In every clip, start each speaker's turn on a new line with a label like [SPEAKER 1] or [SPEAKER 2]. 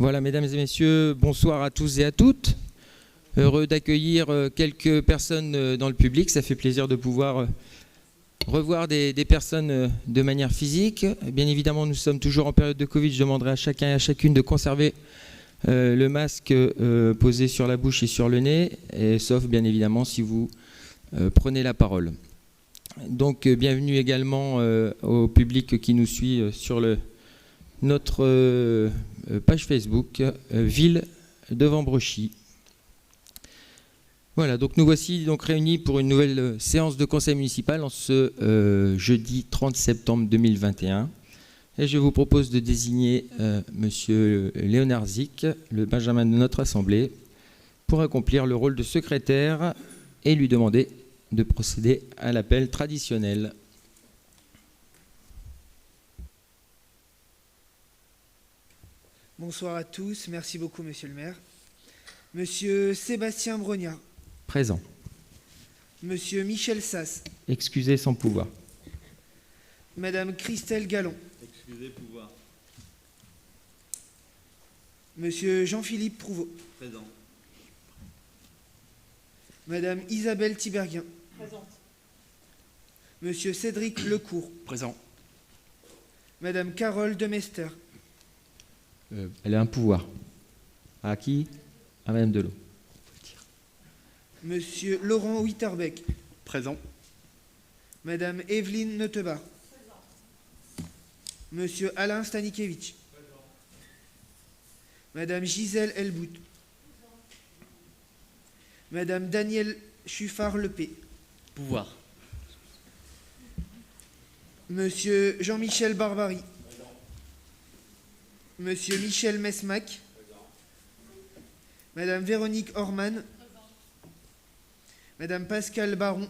[SPEAKER 1] Voilà, mesdames et messieurs, bonsoir à tous et à toutes. Heureux d'accueillir quelques personnes dans le public. Ça fait plaisir de pouvoir revoir des personnes de manière physique. Bien évidemment, nous sommes toujours en période de Covid. Je demanderai à chacun et à chacune de conserver le masque posé sur la bouche et sur le nez, sauf bien évidemment si vous prenez la parole. Donc, bienvenue également au public qui nous suit sur notre page Facebook, Ville de Vambrochy. Voilà, donc nous voici donc réunis pour une nouvelle séance de conseil municipal en ce jeudi 30 septembre 2021. Et je vous propose de désigner Monsieur Léonard Zic, le benjamin de notre assemblée, pour accomplir le rôle de secrétaire et lui demander de procéder à l'appel traditionnel.
[SPEAKER 2] Bonsoir à tous, merci beaucoup Monsieur le maire. Monsieur Sébastien Brognard.
[SPEAKER 1] Présent.
[SPEAKER 2] Monsieur Michel Sass.
[SPEAKER 1] Excusez sans pouvoir.
[SPEAKER 2] Madame Christelle Gallon.
[SPEAKER 3] Excusez pouvoir.
[SPEAKER 2] Monsieur Jean-Philippe Prouveau.
[SPEAKER 3] Présent.
[SPEAKER 2] Madame Isabelle Tiberghien.
[SPEAKER 4] Présente.
[SPEAKER 2] Monsieur Cédric Lecourt.
[SPEAKER 3] Présent.
[SPEAKER 2] Madame Carole Demester.
[SPEAKER 1] Elle a un pouvoir. À qui? À Madame Delot.
[SPEAKER 2] Monsieur Laurent Witterbeck.
[SPEAKER 3] Présent.
[SPEAKER 2] Madame Evelyne Neutebar. Monsieur Alain Stanikevitch. Madame Gisèle Elbout. Madame Danielle Chuffard-Lepé.
[SPEAKER 3] Pouvoir.
[SPEAKER 2] Monsieur Jean-Michel Barbary. Monsieur Michel Mesmac. Madame Véronique Orman. Madame Pascale Baron.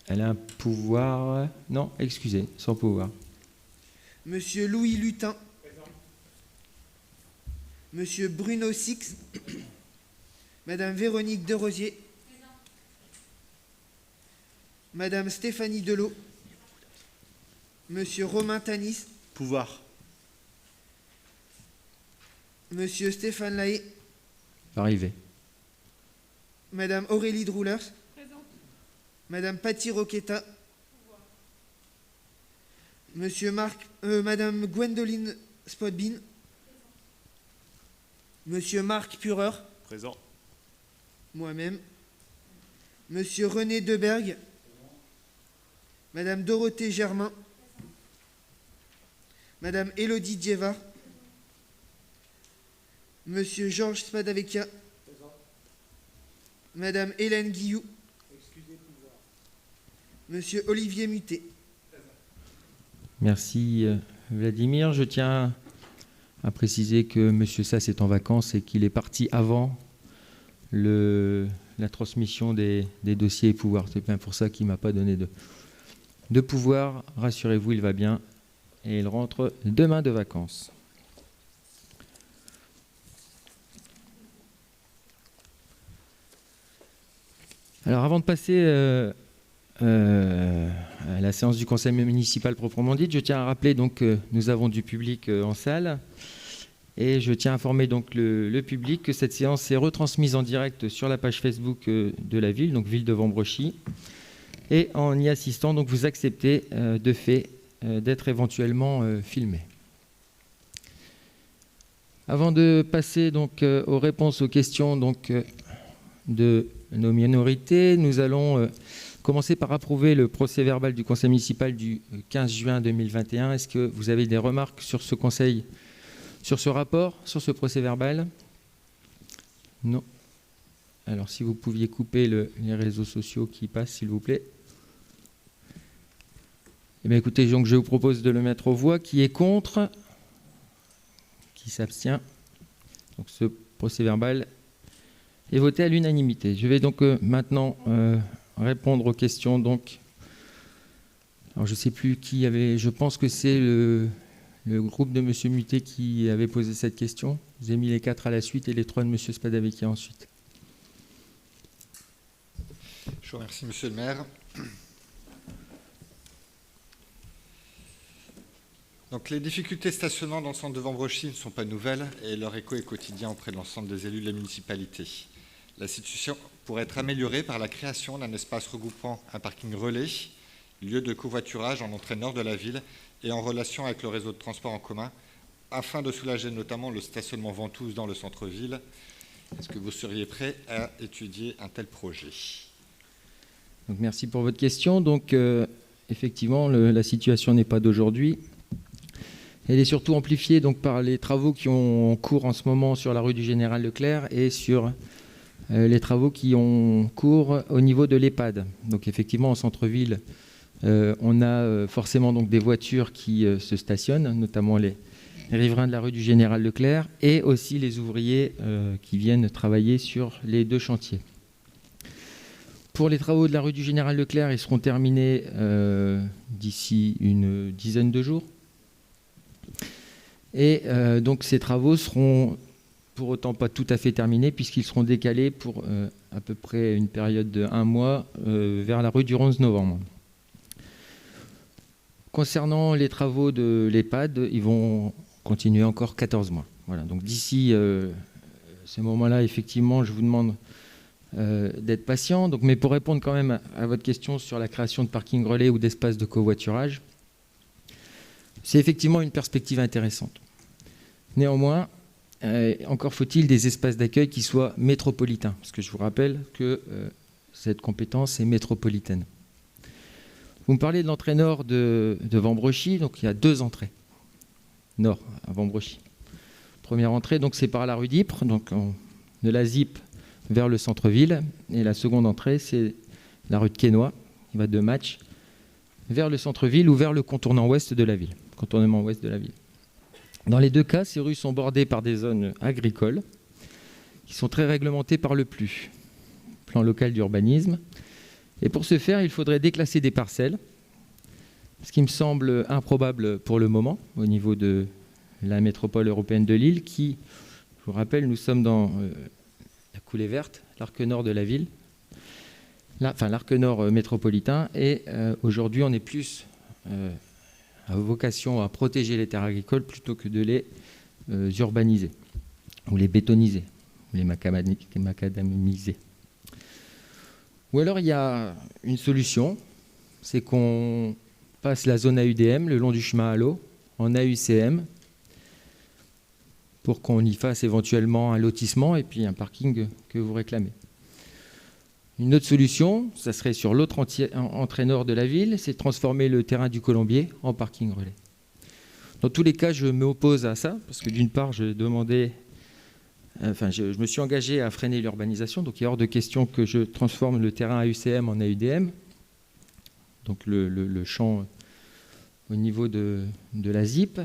[SPEAKER 1] Elle a un pouvoir... Non, excusez, sans pouvoir.
[SPEAKER 2] Monsieur Louis Lutin. Monsieur Bruno Six. Madame Véronique Derosier. Madame Stéphanie Delot. Monsieur Romain Tanis.
[SPEAKER 3] Pouvoir.
[SPEAKER 2] Monsieur Stéphane Lahaye.
[SPEAKER 1] Arrivé.
[SPEAKER 2] Madame Aurélie Droulers.
[SPEAKER 4] Présente.
[SPEAKER 2] Madame Patti Roqueta. Madame Gwendoline Spotbin. Monsieur Marc Pureur.
[SPEAKER 3] Présent.
[SPEAKER 2] Moi-même. Monsieur René Debergue. Madame Dorothée Germain. Madame Élodie Diévar. Monsieur Georges Spadavecchia. Madame Hélène Guillou. Monsieur Olivier Muté.
[SPEAKER 1] Merci Vladimir. Je tiens à préciser que M. Sass est en vacances et qu'il est parti avant la transmission des dossiers et pouvoirs. C'est bien pour ça qu'il ne m'a pas donné de pouvoir. Rassurez-vous, il va bien et il rentre demain de vacances. Alors avant de passer à la séance du conseil municipal proprement dite, je tiens à rappeler donc, que nous avons du public en salle et je tiens à informer donc le public que cette séance est retransmise en direct sur la page Facebook de la ville, donc Ville de Vambrochy, et en y assistant, donc vous acceptez de fait d'être éventuellement filmé. Avant de passer donc aux réponses aux questions donc, de nos minorités, nous allons commencer par approuver le procès-verbal du conseil municipal du 15 juin 2021. Est-ce que vous avez des remarques sur ce conseil, sur ce rapport, sur ce procès-verbal? Non. Alors, si vous pouviez couper les réseaux sociaux qui passent, s'il vous plaît. Eh bien, écoutez, donc, je vous propose de le mettre aux voix. Qui est contre? Qui s'abstient? Donc, ce procès-verbal est voté à l'unanimité. Je vais donc maintenant répondre aux questions. Donc, alors je ne sais plus qui avait... Je pense que c'est le groupe de M. Muté qui avait posé cette question. Vous avez mis les 4 à la suite et les 3 de M. Spadavecchia ensuite.
[SPEAKER 5] Je vous remercie, Monsieur le maire. Donc, les difficultés stationnement dans le centre de Vambrochy ne sont pas nouvelles et leur écho est quotidien auprès de l'ensemble des élus de la municipalité. La situation pourrait être améliorée par la création d'un espace regroupant un parking relais, lieu de covoiturage en entrée nord de la ville et en relation avec le réseau de transport en commun, afin de soulager notamment le stationnement ventouse dans le centre-ville. Est-ce que vous seriez prêt à étudier un tel projet ?
[SPEAKER 1] Donc, merci pour votre question. Donc, effectivement, la situation n'est pas d'aujourd'hui. Elle est surtout amplifiée donc, par les travaux qui ont en cours en ce moment sur la rue du Général Leclerc et sur les travaux qui ont cours au niveau de l'EHPAD. Donc, effectivement, en centre-ville, on a forcément donc, des voitures qui se stationnent, notamment les riverains de la rue du Général Leclerc et aussi les ouvriers qui viennent travailler sur les deux chantiers. Pour les travaux de la rue du Général Leclerc, ils seront terminés d'ici une dizaine de jours. Et donc ces travaux seront pour autant pas tout à fait terminés puisqu'ils seront décalés pour à peu près une période de 1 mois vers la rue du 11 novembre. Concernant les travaux de l'EHPAD, ils vont continuer encore 14 mois. Voilà, donc d'ici ce moment-là, effectivement, je vous demande d'être patient. Donc, mais pour répondre quand même à votre question sur la création de parking relais ou d'espaces de covoiturage, c'est effectivement une perspective intéressante. Néanmoins, encore faut-il des espaces d'accueil qui soient métropolitains, parce que je vous rappelle que cette compétence est métropolitaine. Vous me parlez de l'entrée nord de Vambrochy, donc il y a 2 entrées nord à Vambrochy. Première entrée, donc c'est par la rue d'Ypres, donc de la ZIP vers le centre-ville, et la seconde entrée, c'est la rue de Quesnoy, qui va de Match vers le centre-ville ou vers le contournement ouest de la ville. Dans les 2 cas, ces rues sont bordées par des zones agricoles qui sont très réglementées par le PLU, plan local d'urbanisme. Et pour ce faire, il faudrait déclasser des parcelles, ce qui me semble improbable pour le moment au niveau de la métropole européenne de Lille, qui, je vous rappelle, nous sommes dans la coulée verte, l'arc nord de la ville, l'arc nord métropolitain, et aujourd'hui on est plus à vocation à protéger les terres agricoles plutôt que de les urbaniser, ou les bétoniser, ou les macadamiser. Ou alors il y a une solution, c'est qu'on passe la zone AUDM le long du chemin à l'eau en AUCM pour qu'on y fasse éventuellement un lotissement et puis un parking que vous réclamez. Une autre solution, ça serait sur l'autre entrée nord de la ville, c'est de transformer le terrain du Colombier en parking relais. Dans tous les cas, je m'oppose à ça parce que d'une part, je me suis engagé à freiner l'urbanisation, donc il est hors de question que je transforme le terrain AUCM en AUDM, donc le champ au niveau de la ZIP.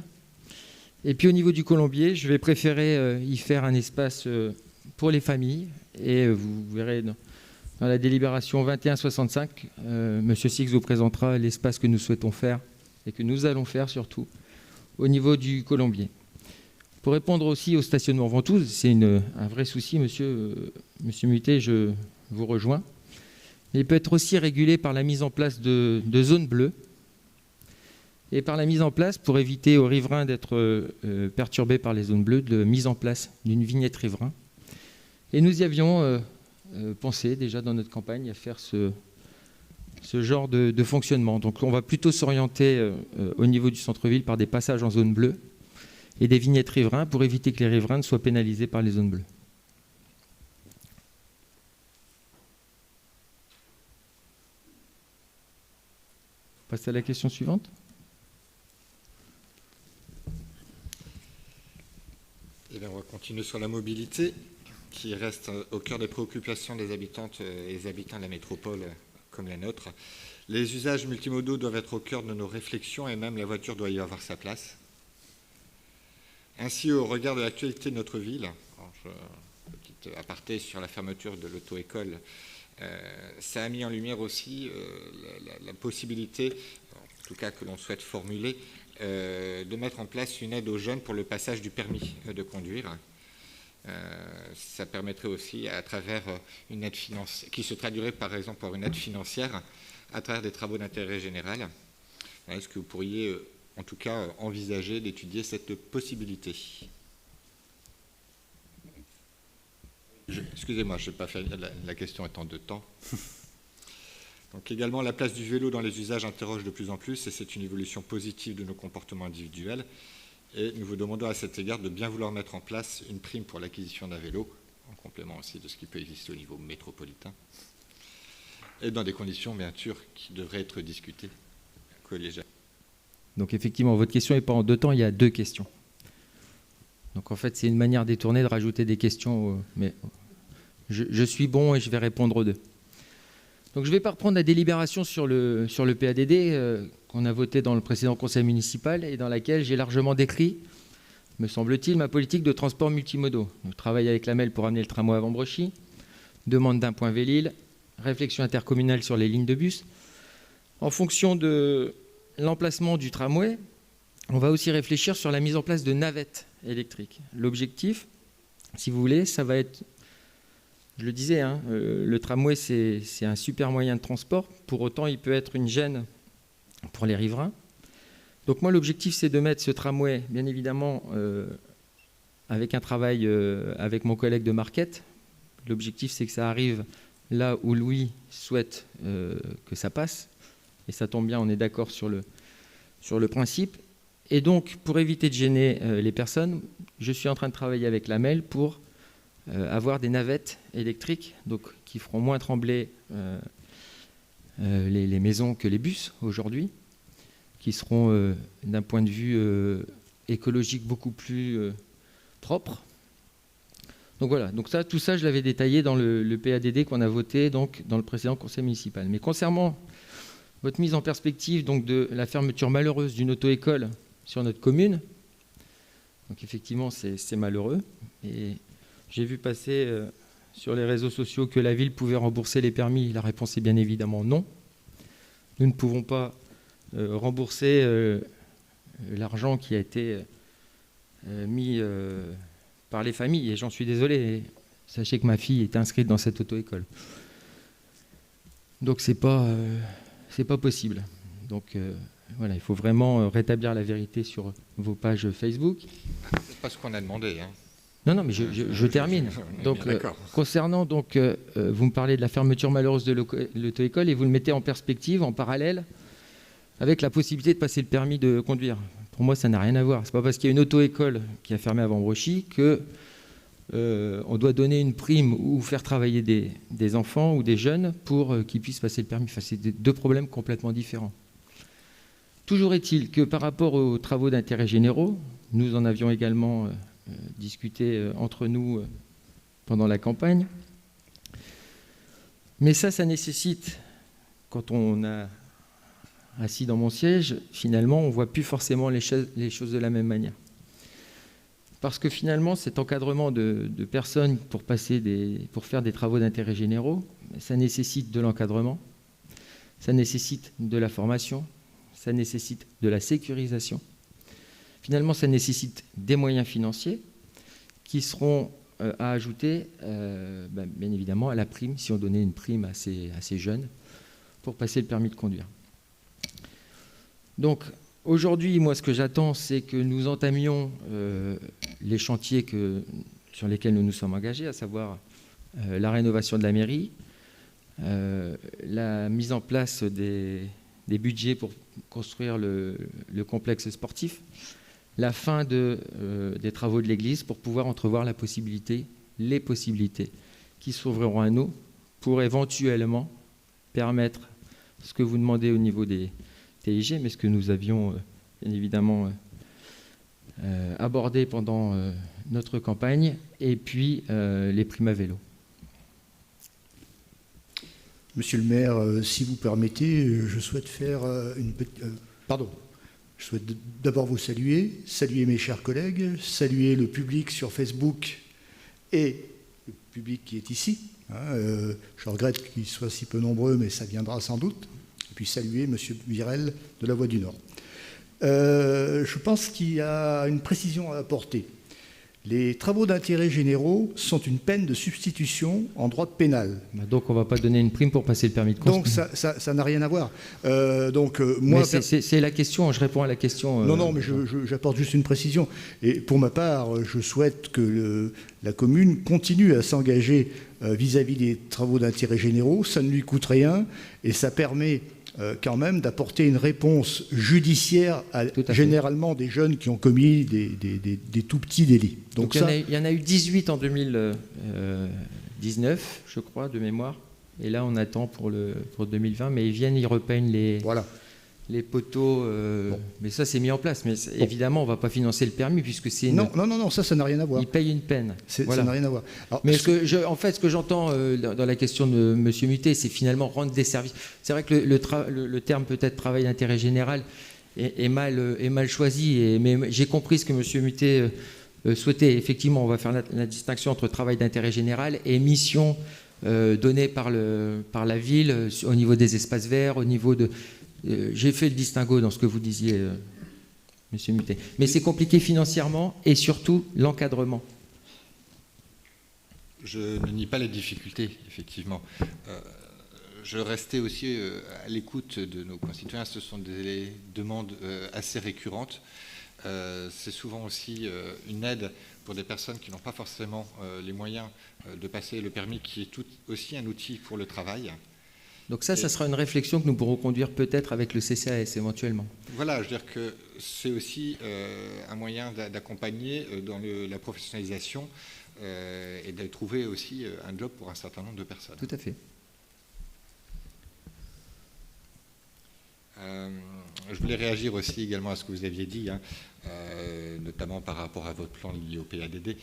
[SPEAKER 1] Et puis au niveau du Colombier, je vais préférer y faire un espace pour les familles. Et vous verrez dans la délibération 2165, M. Six vous présentera l'espace que nous souhaitons faire et que nous allons faire surtout au niveau du Colombier. Pour répondre aussi au stationnement ventouse, c'est un vrai souci, monsieur Mutet, je vous rejoins. Il peut être aussi régulé par la mise en place de zones bleues et par la mise en place, pour éviter aux riverains d'être perturbés par les zones bleues, de mise en place d'une vignette riverain. Et nous y avions pensé déjà dans notre campagne à faire ce genre de fonctionnement. Donc on va plutôt s'orienter au niveau du centre-ville par des passages en zone bleue et des vignettes riverains pour éviter que les riverains ne soient pénalisés par les zones bleues. On passe à la question suivante.
[SPEAKER 5] Eh bien, on va continuer sur la mobilité, qui reste au cœur des préoccupations des habitantes et des habitants de la métropole comme la nôtre. Les usages multimodaux doivent être au cœur de nos réflexions et même la voiture doit y avoir sa place. Ainsi, au regard de l'actualité de notre ville, petit aparté sur la fermeture de l'auto-école, ça a mis en lumière aussi la possibilité, en tout cas que l'on souhaite formuler, de mettre en place une aide aux jeunes pour le passage du permis de conduire. Ça permettrait aussi, à travers une aide financière, qui se traduirait par exemple par une aide financière, à travers des travaux d'intérêt général. Est-ce que vous pourriez en tout cas envisager d'étudier cette possibilité. Excusez-moi, je n'ai pas fait, la question est en 2 temps. Donc également, la place du vélo dans les usages interroge de plus en plus, et c'est une évolution positive de nos comportements individuels. Et nous vous demandons à cet égard de bien vouloir mettre en place une prime pour l'acquisition d'un vélo, en complément aussi de ce qui peut exister au niveau métropolitain, et dans des conditions, bien sûr, qui devraient être discutées collégialement.
[SPEAKER 1] Donc effectivement, votre question n'est pas en 2 temps, il y a 2 questions. Donc en fait, c'est une manière détournée de rajouter des questions, mais je suis bon et je vais répondre aux 2. Donc je ne vais pas reprendre la délibération sur le PADD qu'on a voté dans le précédent conseil municipal et dans laquelle j'ai largement décrit, me semble-t-il, ma politique de transport multimodaux. Je travaille avec l'AMEL pour amener le tramway à Vambrechy, demande d'un point Vélil, réflexion intercommunale sur les lignes de bus. En fonction de l'emplacement du tramway, on va aussi réfléchir sur la mise en place de navettes électriques. L'objectif, si vous voulez, ça va être, je le disais, le tramway c'est un super moyen de transport, pour autant il peut être une gêne pour les riverains. Donc moi l'objectif c'est de mettre ce tramway, bien évidemment, avec un travail avec mon collègue de Marquette. L'objectif c'est que ça arrive là où Louis souhaite que ça passe, et ça tombe bien, on est d'accord sur le principe. Et donc, pour éviter de gêner les personnes, je suis en train de travailler avec l'AMEL pour avoir des navettes électriques, donc, qui feront moins trembler les maisons que les bus aujourd'hui, qui seront d'un point de vue écologique beaucoup plus propres. Donc voilà, donc ça, tout ça, je l'avais détaillé dans le PADD qu'on a voté donc, dans le précédent conseil municipal. Mais concernant votre mise en perspective donc, de la fermeture malheureuse d'une auto-école sur notre commune, donc effectivement, c'est malheureux. Et j'ai vu passer sur les réseaux sociaux que la ville pouvait rembourser les permis. La réponse est bien évidemment non. Nous ne pouvons pas rembourser l'argent qui a été mis par les familles, et j'en suis désolé. Sachez que ma fille est inscrite dans cette auto-école. Donc c'est pas possible. Donc voilà, il faut vraiment rétablir la vérité sur vos pages Facebook.
[SPEAKER 5] C'est pas ce qu'on a demandé.
[SPEAKER 1] Non, mais je termine. Donc, concernant, donc, vous me parlez de la fermeture malheureuse de l'auto-école et vous le mettez en perspective, en parallèle, avec la possibilité de passer le permis de conduire. Pour moi, ça n'a rien à voir. C'est pas parce qu'il y a une auto-école qui a fermé à Vambrechy que on doit donner une prime ou faire travailler des enfants ou des jeunes pour qu'ils puissent passer le permis. Enfin, c'est 2 problèmes complètement différents. Toujours est-il que par rapport aux travaux d'intérêt généraux, nous en avions également discuté entre nous pendant la campagne. Mais ça nécessite, quand on a assis dans mon siège, finalement, on ne voit plus forcément les choses de la même manière. Parce que finalement, cet encadrement de personnes pour faire des travaux d'intérêt généraux, ça nécessite de l'encadrement, ça nécessite de la formation, ça nécessite de la sécurisation. Finalement, ça nécessite des moyens financiers qui seront à ajouter, bien évidemment, à la prime, si on donnait une prime à ces jeunes pour passer le permis de conduire. Donc, aujourd'hui, moi, ce que j'attends, c'est que nous entamions les chantiers sur lesquels nous nous sommes engagés, à savoir la rénovation de la mairie, la mise en place des budgets pour construire le complexe sportif, la fin des travaux de l'église pour pouvoir entrevoir les possibilités qui s'ouvriront à nous pour éventuellement permettre ce que vous demandez au niveau des TIG, mais ce que nous avions bien évidemment abordé pendant notre campagne, et puis les primes à vélo.
[SPEAKER 4] Monsieur le maire, si vous permettez, je souhaite faire je souhaite d'abord vous saluer mes chers collègues, saluer le public sur Facebook et le public qui est ici. Je regrette qu'il soit si peu nombreux, mais ça viendra sans doute. Et puis saluer monsieur Virel de la Voix du Nord. Je pense qu'il y a une précision à apporter. Les travaux d'intérêt généraux sont une peine de substitution en droit pénal.
[SPEAKER 1] Donc on ne va pas donner une prime pour passer le permis de
[SPEAKER 4] Donc
[SPEAKER 1] construire.
[SPEAKER 4] ça n'a rien à voir.
[SPEAKER 1] Mais c'est la question, je réponds à la question.
[SPEAKER 4] Non, mais j'apporte juste une précision. Et pour ma part, je souhaite que la commune continue à s'engager vis-à-vis des travaux d'intérêt généraux. Ça ne lui coûte rien et ça permet quand même d'apporter une réponse judiciaire à généralement des jeunes qui ont commis des tout petits délits.
[SPEAKER 1] Donc il y en a eu 18 en 2019, je crois, de mémoire. Et là, on attend pour 2020, mais ils viennent, ils repeignent les poteaux. Mais ça, c'est mis en place. Mais évidemment, on ne va pas financer le permis puisque c'est
[SPEAKER 4] Non, ça n'a rien à voir.
[SPEAKER 1] Ils payent une peine.
[SPEAKER 4] Voilà. Ça n'a rien à voir. Alors,
[SPEAKER 1] mais en fait, ce que j'entends dans la question de M. Muté, c'est finalement rendre des services. C'est vrai que le terme peut-être travail d'intérêt général est mal choisi. Mais j'ai compris ce que M. Muté souhaitait. Effectivement, on va faire la distinction entre travail d'intérêt général et mission donnée par la ville au niveau des espaces verts, au niveau de... j'ai fait le distinguo dans ce que vous disiez, M. Muté. Mais c'est compliqué financièrement et surtout l'encadrement.
[SPEAKER 5] Je ne nie pas les difficultés, effectivement. Je restais aussi à l'écoute de nos concitoyens. Ce sont des demandes assez récurrentes. C'est souvent aussi une aide pour des personnes qui n'ont pas forcément les moyens de passer le permis, qui est aussi un outil pour le travail.
[SPEAKER 1] Donc ça sera une réflexion que nous pourrons conduire peut-être avec le CCAS éventuellement.
[SPEAKER 5] Voilà, je veux dire que c'est aussi un moyen d'accompagner dans la professionnalisation et de trouver aussi un job pour un certain nombre de personnes.
[SPEAKER 1] Tout à fait.
[SPEAKER 5] Je voulais réagir aussi également à ce que vous aviez dit, notamment par rapport à votre plan lié au PADD.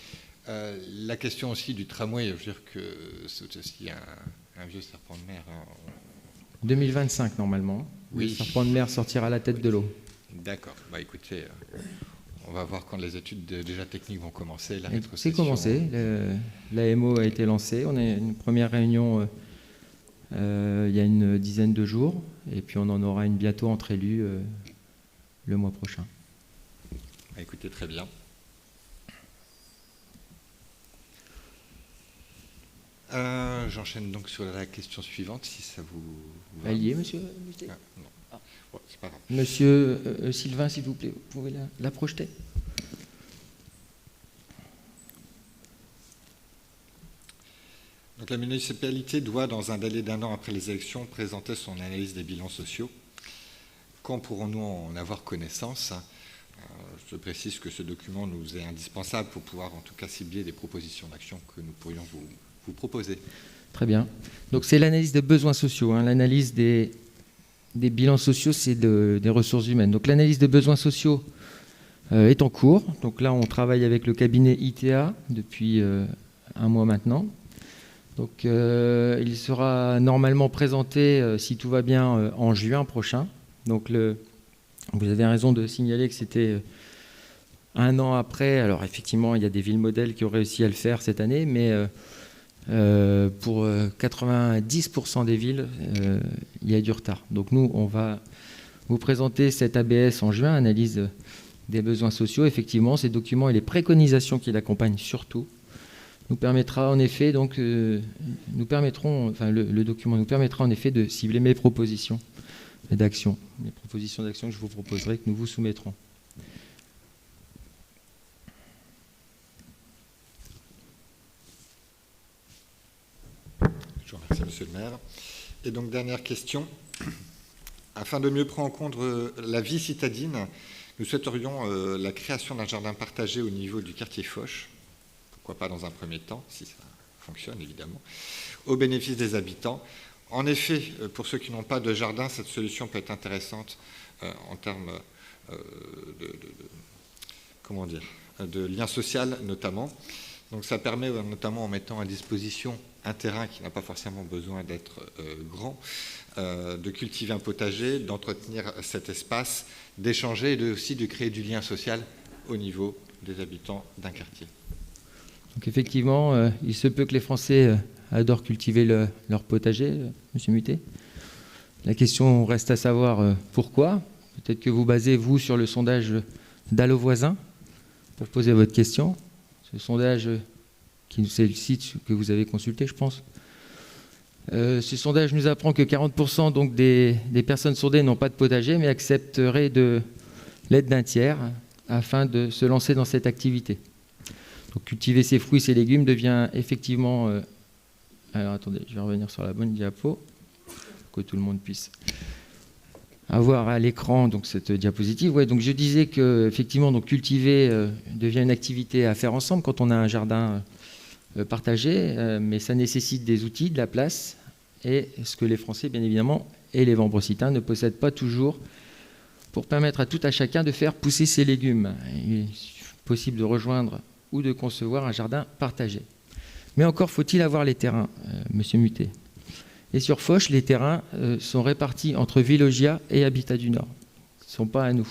[SPEAKER 5] La question aussi du tramway, je veux dire que c'est aussi un vieux serpent de mer.
[SPEAKER 1] 2025 normalement. Oui. Le serpent de mer sortira à la tête de l'eau.
[SPEAKER 5] D'accord. Bah écoutez, on va voir quand les études déjà techniques vont commencer.
[SPEAKER 1] C'est commencé. L'AMO a été lancée. On a une première réunion il y a une dizaine de jours. Et puis on en aura une bientôt entre élus le mois prochain.
[SPEAKER 5] Bah écoutez, très bien. J'enchaîne donc sur la question suivante, si ça vous va.
[SPEAKER 1] Allié, monsieur Muté ?
[SPEAKER 5] Non. Bon, c'est pas grave.
[SPEAKER 1] Monsieur Sylvain, s'il vous plaît, vous pouvez la projeter ?
[SPEAKER 5] Donc, la municipalité doit, dans un délai d'1 an après les élections, présenter son analyse des bilans sociaux. Quand pourrons-nous en avoir connaissance ? Je précise que ce document nous est indispensable pour pouvoir en tout cas cibler des propositions d'action que nous pourrions vous proposer.
[SPEAKER 1] Très bien. Donc c'est l'analyse des besoins sociaux. L'analyse des bilans sociaux, c'est des ressources humaines. Donc l'analyse des besoins sociaux est en cours. Donc là, on travaille avec le cabinet ITA depuis un mois maintenant. Donc il sera normalement présenté, si tout va bien, en juin prochain. Donc vous avez raison de signaler que c'était un an après. Alors effectivement, il y a des villes modèles qui ont réussi à le faire cette année, mais pour 90% des villes, il y a du retard. Donc nous, on va vous présenter cet ABS en juin, analyse des besoins sociaux. Effectivement, ces documents et les préconisations qui l'accompagnent surtout nous permettra en effet, le document nous permettra en effet de cibler mes propositions d'action, les propositions d'action que je vous proposerai, que nous vous soumettrons.
[SPEAKER 5] Je vous remercie, monsieur le maire. Et donc, dernière question. Afin de mieux prendre en compte la vie citadine, nous souhaiterions la création d'un jardin partagé au niveau du quartier Foch. Pourquoi pas dans un premier temps, si ça fonctionne évidemment, au bénéfice des habitants. En effet, pour ceux qui n'ont pas de jardin, cette solution peut être intéressante en termes de lien social notamment. Donc ça permet notamment, en mettant à disposition un terrain qui n'a pas forcément besoin d'être grand, de cultiver un potager, d'entretenir cet espace, d'échanger et aussi de créer du lien social au niveau des habitants d'un quartier.
[SPEAKER 1] Donc effectivement, il se peut que les Français adorent cultiver leur potager, monsieur Muté. La question reste à savoir pourquoi. Peut-être que vous basez, vous, sur le sondage d'Allo Voisin pour poser votre question. ce sondage, c'est le site que vous avez consulté, je pense. Ce sondage nous apprend que 40% donc des personnes sondées n'ont pas de potager, mais accepteraient de l'aide d'un tiers afin de se lancer dans cette activité. Donc cultiver ses fruits, ses légumes devient effectivement... alors attendez, je vais revenir sur la bonne diapo, pour que tout le monde puisse avoir à l'écran donc cette diapositive. Ouais, donc je disais que effectivement, donc cultiver devient une activité à faire ensemble quand on a un jardin partagé, mais ça nécessite des outils, de la place, et ce que les Français, bien évidemment, et les Vambrocitains ne possèdent pas toujours pour permettre à tout à chacun de faire pousser ses légumes. Il est possible de rejoindre ou de concevoir un jardin partagé. Mais encore faut-il avoir les terrains, Monsieur Muté. Et sur Foch, les terrains sont répartis entre Villogia et Habitat du Nord. Ils ne sont pas à nous.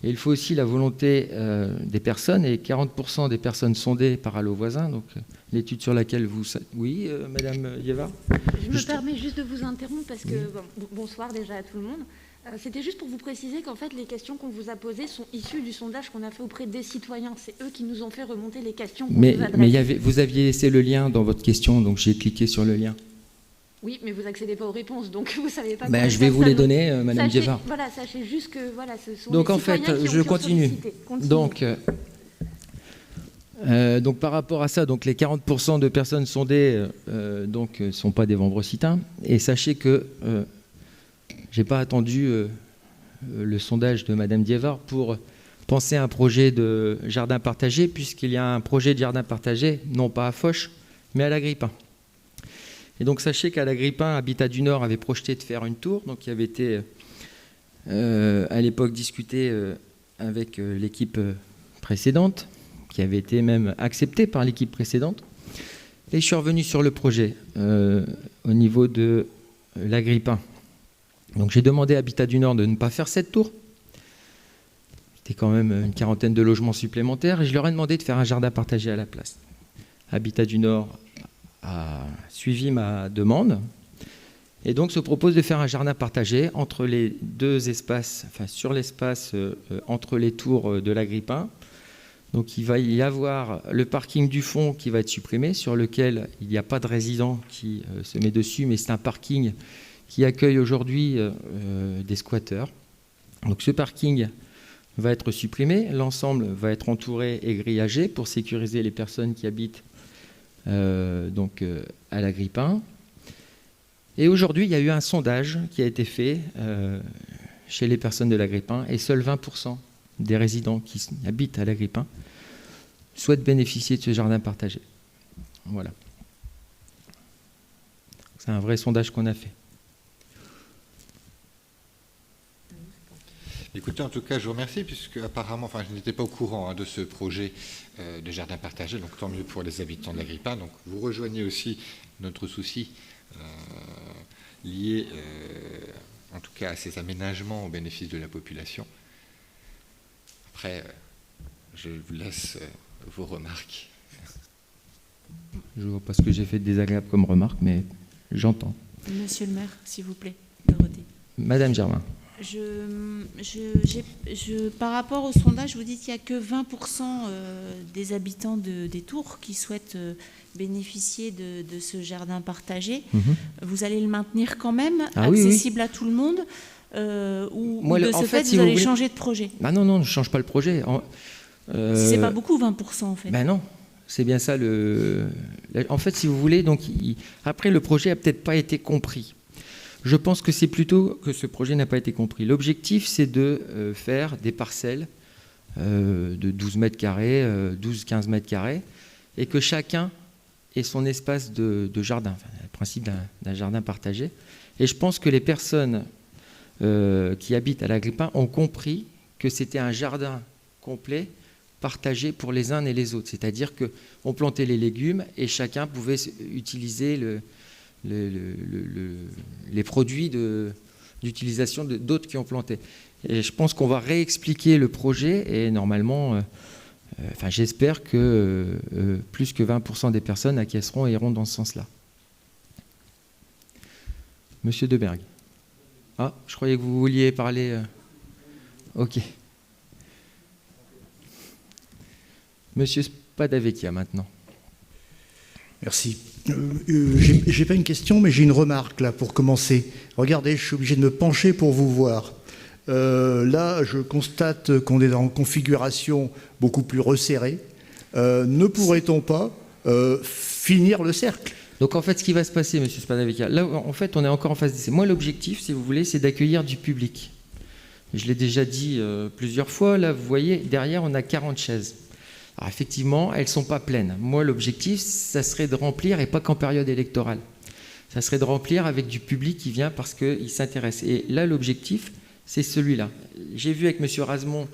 [SPEAKER 1] Et il faut aussi la volonté des personnes, et 40% des personnes sondées par Allo Voisin, donc l'étude sur laquelle vous... Oui, Madame Liévard ?
[SPEAKER 6] Je me permets juste de vous interrompre parce que... bonsoir déjà à tout le monde. C'était juste pour vous préciser qu'en fait, les questions qu'on vous a posées sont issues du sondage qu'on a fait auprès des citoyens. C'est eux qui nous ont fait remonter les questions qu'on vous adresse.
[SPEAKER 1] Mais vous aviez laissé le lien dans votre question, donc j'ai cliqué sur le lien.
[SPEAKER 6] Oui, mais vous n'accédez pas aux réponses, donc vous ne savez pas...
[SPEAKER 1] je vais vous les donner, Madame Liévard.
[SPEAKER 6] Voilà, sachez juste que voilà, ce sont
[SPEAKER 1] donc
[SPEAKER 6] les
[SPEAKER 1] en fait, je continue. Donc par rapport à ça, donc les 40% de personnes sondées ne sont pas des Vambrocitains. Et sachez que je n'ai pas attendu le sondage de Madame Liévard pour penser à un projet de jardin partagé, puisqu'il y a un projet de jardin partagé, non pas à Foch, mais à l'Agrippin. Et donc sachez qu'à l'Agrippin, Habitat du Nord avait projeté de faire une tour, donc qui avait été à l'époque discuté avec l'équipe précédente, qui avait été même acceptée par l'équipe précédente. Et je suis revenu sur le projet au niveau de l'Agrippin. Donc j'ai demandé à Habitat du Nord de ne pas faire cette tour. C'était quand même une quarantaine de logements supplémentaires, et je leur ai demandé de faire un jardin partagé à la place. Habitat du Nord a suivi ma demande et donc se propose de faire un jardin partagé entre les deux espaces, enfin sur l'espace entre les tours de l'Agrippin. Donc il va y avoir le parking du fond qui va être supprimé, sur lequel il n'y a pas de résident qui se met dessus, mais c'est un parking qui accueille aujourd'hui des squatteurs. Donc ce parking va être supprimé, l'ensemble va être entouré et grillagé pour sécuriser les personnes qui habitent à l'Agrippin. Et aujourd'hui, il y a eu un sondage qui a été fait chez les personnes de l'Agrippin, et seuls 20% des résidents qui habitent à l'Agrippin souhaitent bénéficier de ce jardin partagé. Voilà. C'est un vrai sondage qu'on a fait.
[SPEAKER 5] Écoutez, en tout cas, je vous remercie, puisque apparemment, je n'étais pas au courant de ce projet de jardin partagé, donc tant mieux pour les habitants de l'Agrippin. Donc vous rejoignez aussi notre souci lié, en tout cas, à ces aménagements au bénéfice de la population. Après, je vous laisse vos remarques.
[SPEAKER 1] Je vois pas ce que j'ai fait de désagréable comme remarque, mais j'entends.
[SPEAKER 7] Monsieur le maire, s'il vous plaît, Dorothée.
[SPEAKER 1] Madame Germain.
[SPEAKER 7] Par rapport au sondage, vous dites qu'il n'y a que 20% des habitants des Tours qui souhaitent bénéficier de ce jardin partagé. Vous allez le maintenir quand même, accessible à tout le monde, ou de ce fait, vous allez changer de projet?
[SPEAKER 1] Non, je ne change pas le projet.
[SPEAKER 7] C'est pas beaucoup, 20% en fait.
[SPEAKER 1] Non, c'est bien ça. En fait, si vous voulez, donc, après, le projet n'a peut-être pas été compris. Je pense que c'est plutôt que ce projet n'a pas été compris. L'objectif, c'est de faire des parcelles de 12 mètres carrés, 12-15 mètres carrés, et que chacun ait son espace de jardin, le principe d'un jardin partagé. Et je pense que les personnes qui habitent à l'Agrippin ont compris que c'était un jardin complet, partagé pour les uns et les autres. C'est-à-dire qu'on plantait les légumes et chacun pouvait utiliser les produits d'utilisation d'autres qui ont planté. Et je pense qu'on va réexpliquer le projet et normalement, j'espère que plus que 20% des personnes acquiesceront et iront dans ce sens-là. Monsieur Deberg. Ah, je croyais que vous vouliez parler. Ok. Monsieur Spadavecchia maintenant.
[SPEAKER 4] Merci. J'ai pas une question, mais j'ai une remarque là pour commencer. Regardez, je suis obligé de me pencher pour vous voir. Là, je constate qu'on est dans une configuration beaucoup plus resserrée. Ne pourrait-on pas finir le cercle?
[SPEAKER 1] Donc en fait, ce qui va se passer, monsieur Spadavecchia, là, en fait, on est encore en phase d'essai. Moi, l'objectif, si vous voulez, c'est d'accueillir du public. Je l'ai déjà dit plusieurs fois. Là, vous voyez, derrière, on a 40 chaises. Alors effectivement, elles ne sont pas pleines. Moi, l'objectif, ça serait de remplir, et pas qu'en période électorale. Ça serait de remplir avec du public qui vient parce qu'il s'intéresse. Et là, l'objectif, c'est celui-là. J'ai vu avec monsieur Razemont,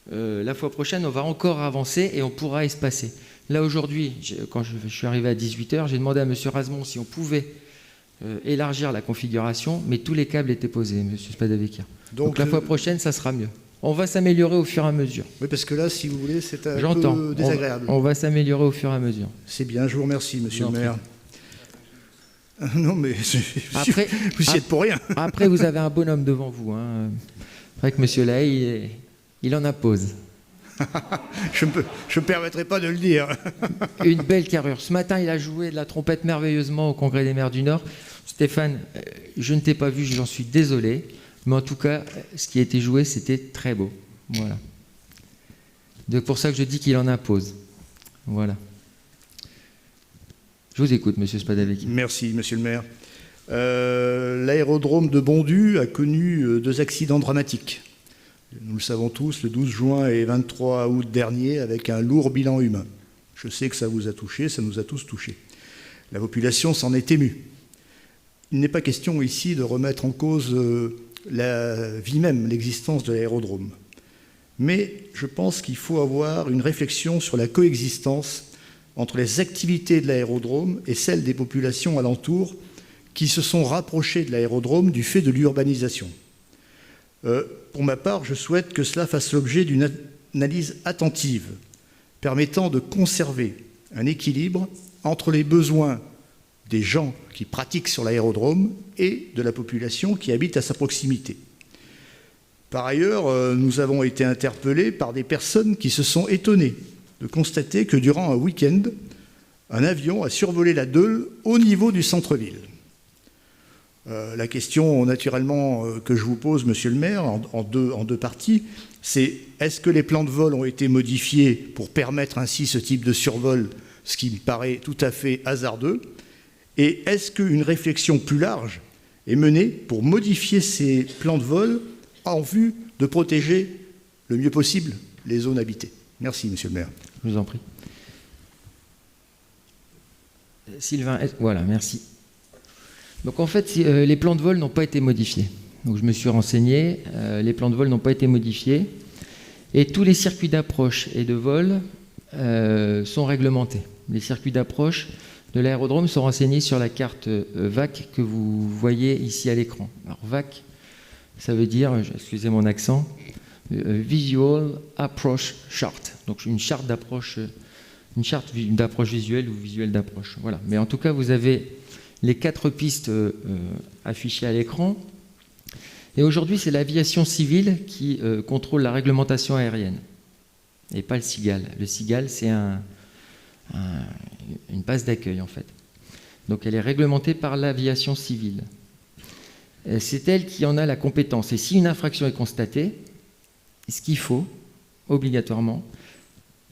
[SPEAKER 1] la fois prochaine, on va encore avancer et on pourra espacer. Là, aujourd'hui, quand je suis arrivé à 18h, j'ai demandé à monsieur Razemont si on pouvait élargir la configuration, mais tous les câbles étaient posés, monsieur Spadavecchia. Donc la fois prochaine, ça sera mieux. On va s'améliorer au fur et à mesure.
[SPEAKER 4] Oui, parce que là, si vous voulez, c'est un peu désagréable.
[SPEAKER 1] On va s'améliorer au fur et à mesure.
[SPEAKER 4] C'est bien, je vous remercie, monsieur le maire. Non, mais
[SPEAKER 1] après,
[SPEAKER 4] vous y êtes pour rien.
[SPEAKER 1] Après, vous avez un bonhomme devant vous. Hein. C'est vrai que monsieur Lahaye, il en impose.
[SPEAKER 4] Je ne me permettrai pas de le dire.
[SPEAKER 1] Une belle carrure. Ce matin, il a joué de la trompette merveilleusement au Congrès des maires du Nord. Stéphane, je ne t'ai pas vu, j'en suis désolé. Mais en tout cas, ce qui a été joué, c'était très beau. Voilà. C'est pour ça que je dis qu'il en impose. Voilà. Je vous écoute, monsieur Spadavecchia.
[SPEAKER 4] Merci, monsieur le maire. L'aérodrome de Bondu a connu 2 accidents dramatiques. Nous le savons tous, le 12 juin et 23 août dernier, avec un lourd bilan humain. Je sais que ça vous a touché, ça nous a tous touchés. La population s'en est émue. Il n'est pas question ici de remettre en cause la vie même, l'existence de l'aérodrome. Mais je pense qu'il faut avoir une réflexion sur la coexistence entre les activités de l'aérodrome et celles des populations alentours qui se sont rapprochées de l'aérodrome du fait de l'urbanisation. Pour ma part, je souhaite que cela fasse l'objet d'une analyse attentive permettant de conserver un équilibre entre les besoins des gens qui pratiquent sur l'aérodrome et de la population qui habite à sa proximité. Par ailleurs, nous avons été interpellés par des personnes qui se sont étonnées de constater que durant un week-end, un avion a survolé la Deûle au niveau du centre-ville. La question, naturellement, que je vous pose, monsieur le maire, en deux parties, c'est est-ce que les plans de vol ont été modifiés pour permettre ainsi ce type de survol, ce qui me paraît tout à fait hasardeux, et est-ce qu'une réflexion plus large est menée pour modifier ces plans de vol en vue de protéger le mieux possible les zones habitées? Merci, monsieur le maire.
[SPEAKER 1] Je vous en prie. Sylvain, voilà, merci. Donc en fait, les plans de vol n'ont pas été modifiés. Donc je me suis renseigné, les plans de vol n'ont pas été modifiés. Et tous les circuits d'approche et de vol sont réglementés. Les circuits d'approche de l'aérodrome sont renseignés sur la carte VAC que vous voyez ici à l'écran. Alors VAC, ça veut dire, excusez mon accent, Visual Approach Chart. Donc une charte d'approche visuelle ou visuelle d'approche. Voilà. Mais en tout cas, vous avez les 4 pistes affichées à l'écran. Et aujourd'hui, c'est l'aviation civile qui contrôle la réglementation aérienne et pas le CIGAL. Le CIGAL, c'est une base d'accueil, en fait. Donc, elle est réglementée par l'aviation civile. C'est elle qui en a la compétence. Et si une infraction est constatée, ce qu'il faut, obligatoirement,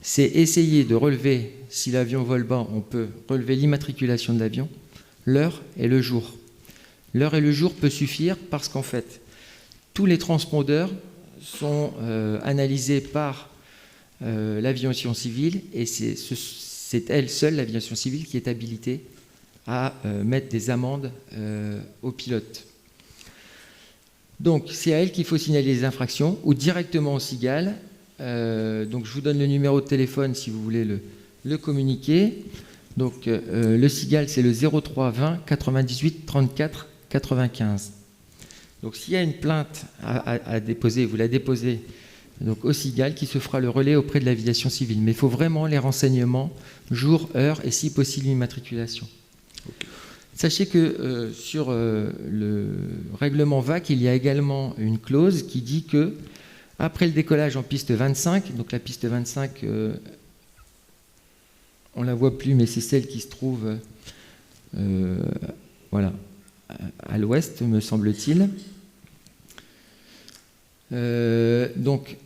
[SPEAKER 1] c'est essayer de relever, si l'avion vole bas, on peut relever l'immatriculation de l'avion, l'heure et le jour. L'heure et le jour peut suffire parce qu'en fait, tous les transpondeurs sont analysés par l'aviation civile et c'est elle seule, l'aviation civile, qui est habilitée à mettre des amendes aux pilotes. Donc, c'est à elle qu'il faut signaler les infractions ou directement au CIGAL. Donc, je vous donne le numéro de téléphone si vous voulez le communiquer. Donc, le CIGAL, c'est le 03 20 98 34 95. Donc, s'il y a une plainte à déposer, vous la déposez donc, au CIGAL qui se fera le relais auprès de l'aviation civile. Mais il faut vraiment les renseignements, jour, heure et si possible l'immatriculation. Okay. Sachez que sur le règlement VAC, il y a également une clause qui dit que après le décollage en piste 25, donc la piste 25 on ne la voit plus, mais c'est celle qui se trouve voilà, à l'ouest, me semble-t-il. Donc,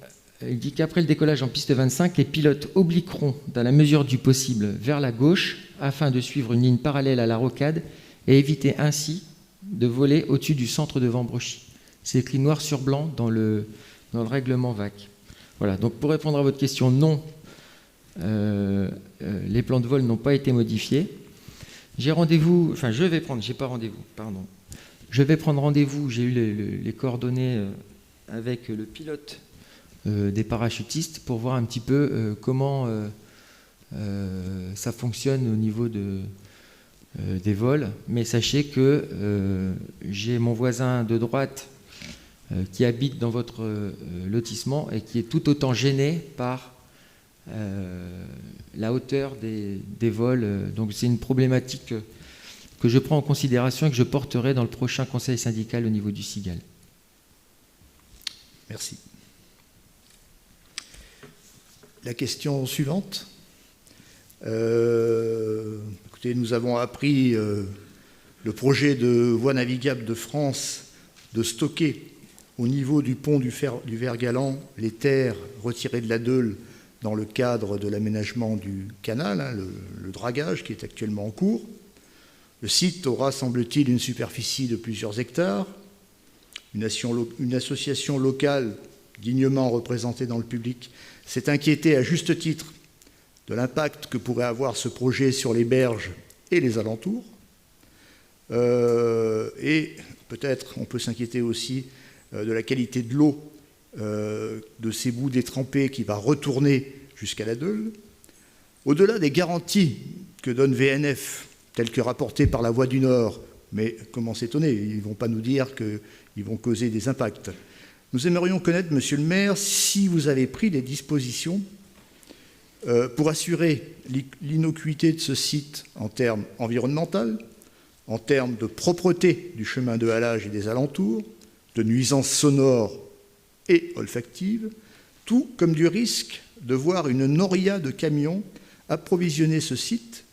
[SPEAKER 1] il dit qu'après le décollage en piste 25, les pilotes obliqueront, dans la mesure du possible, vers la gauche, afin de suivre une ligne parallèle à la rocade et éviter ainsi de voler au-dessus du centre de Vambrochy. C'est écrit noir sur blanc dans le règlement VAC. Voilà, donc pour répondre à votre question, non, les plans de vol n'ont pas été modifiés. J'ai rendez-vous, enfin je vais prendre, j'ai pas rendez-vous, pardon. Je vais prendre rendez-vous, j'ai eu les coordonnées avec le pilote des parachutistes pour voir un petit peu comment ça fonctionne au niveau des vols. Mais sachez que j'ai mon voisin de droite qui habite dans votre lotissement et qui est tout autant gêné par la hauteur des vols. Donc c'est une problématique que je prends en considération et que je porterai dans le prochain conseil syndical au niveau du SIGAL.
[SPEAKER 4] Merci. La question suivante. Écoutez, nous avons appris le projet de voie navigable de France de stocker au niveau du pont du Vert-Galant les terres retirées de la Deule dans le cadre de l'aménagement du canal, hein, le dragage qui est actuellement en cours. Le site aura, semble-t-il, une superficie de plusieurs hectares. Une association locale dignement représentée dans le public s'est inquiétée à juste titre de l'impact que pourrait avoir ce projet sur les berges et les alentours. Et peut-être on peut s'inquiéter aussi de la qualité de l'eau de ces bouts détrempés qui va retourner jusqu'à la Deule. Au-delà des garanties que donne VNF, telles que rapportées par la Voie du Nord, mais comment s'étonner, ils ne vont pas nous dire qu'ils vont causer des impacts. Nous aimerions connaître, monsieur le maire, si vous avez pris des dispositions pour assurer l'innocuité de ce site en termes environnementaux, en termes de propreté du chemin de halage et des alentours, de nuisances sonores et olfactives, tout comme du risque de voir une noria de camions approvisionner ce site,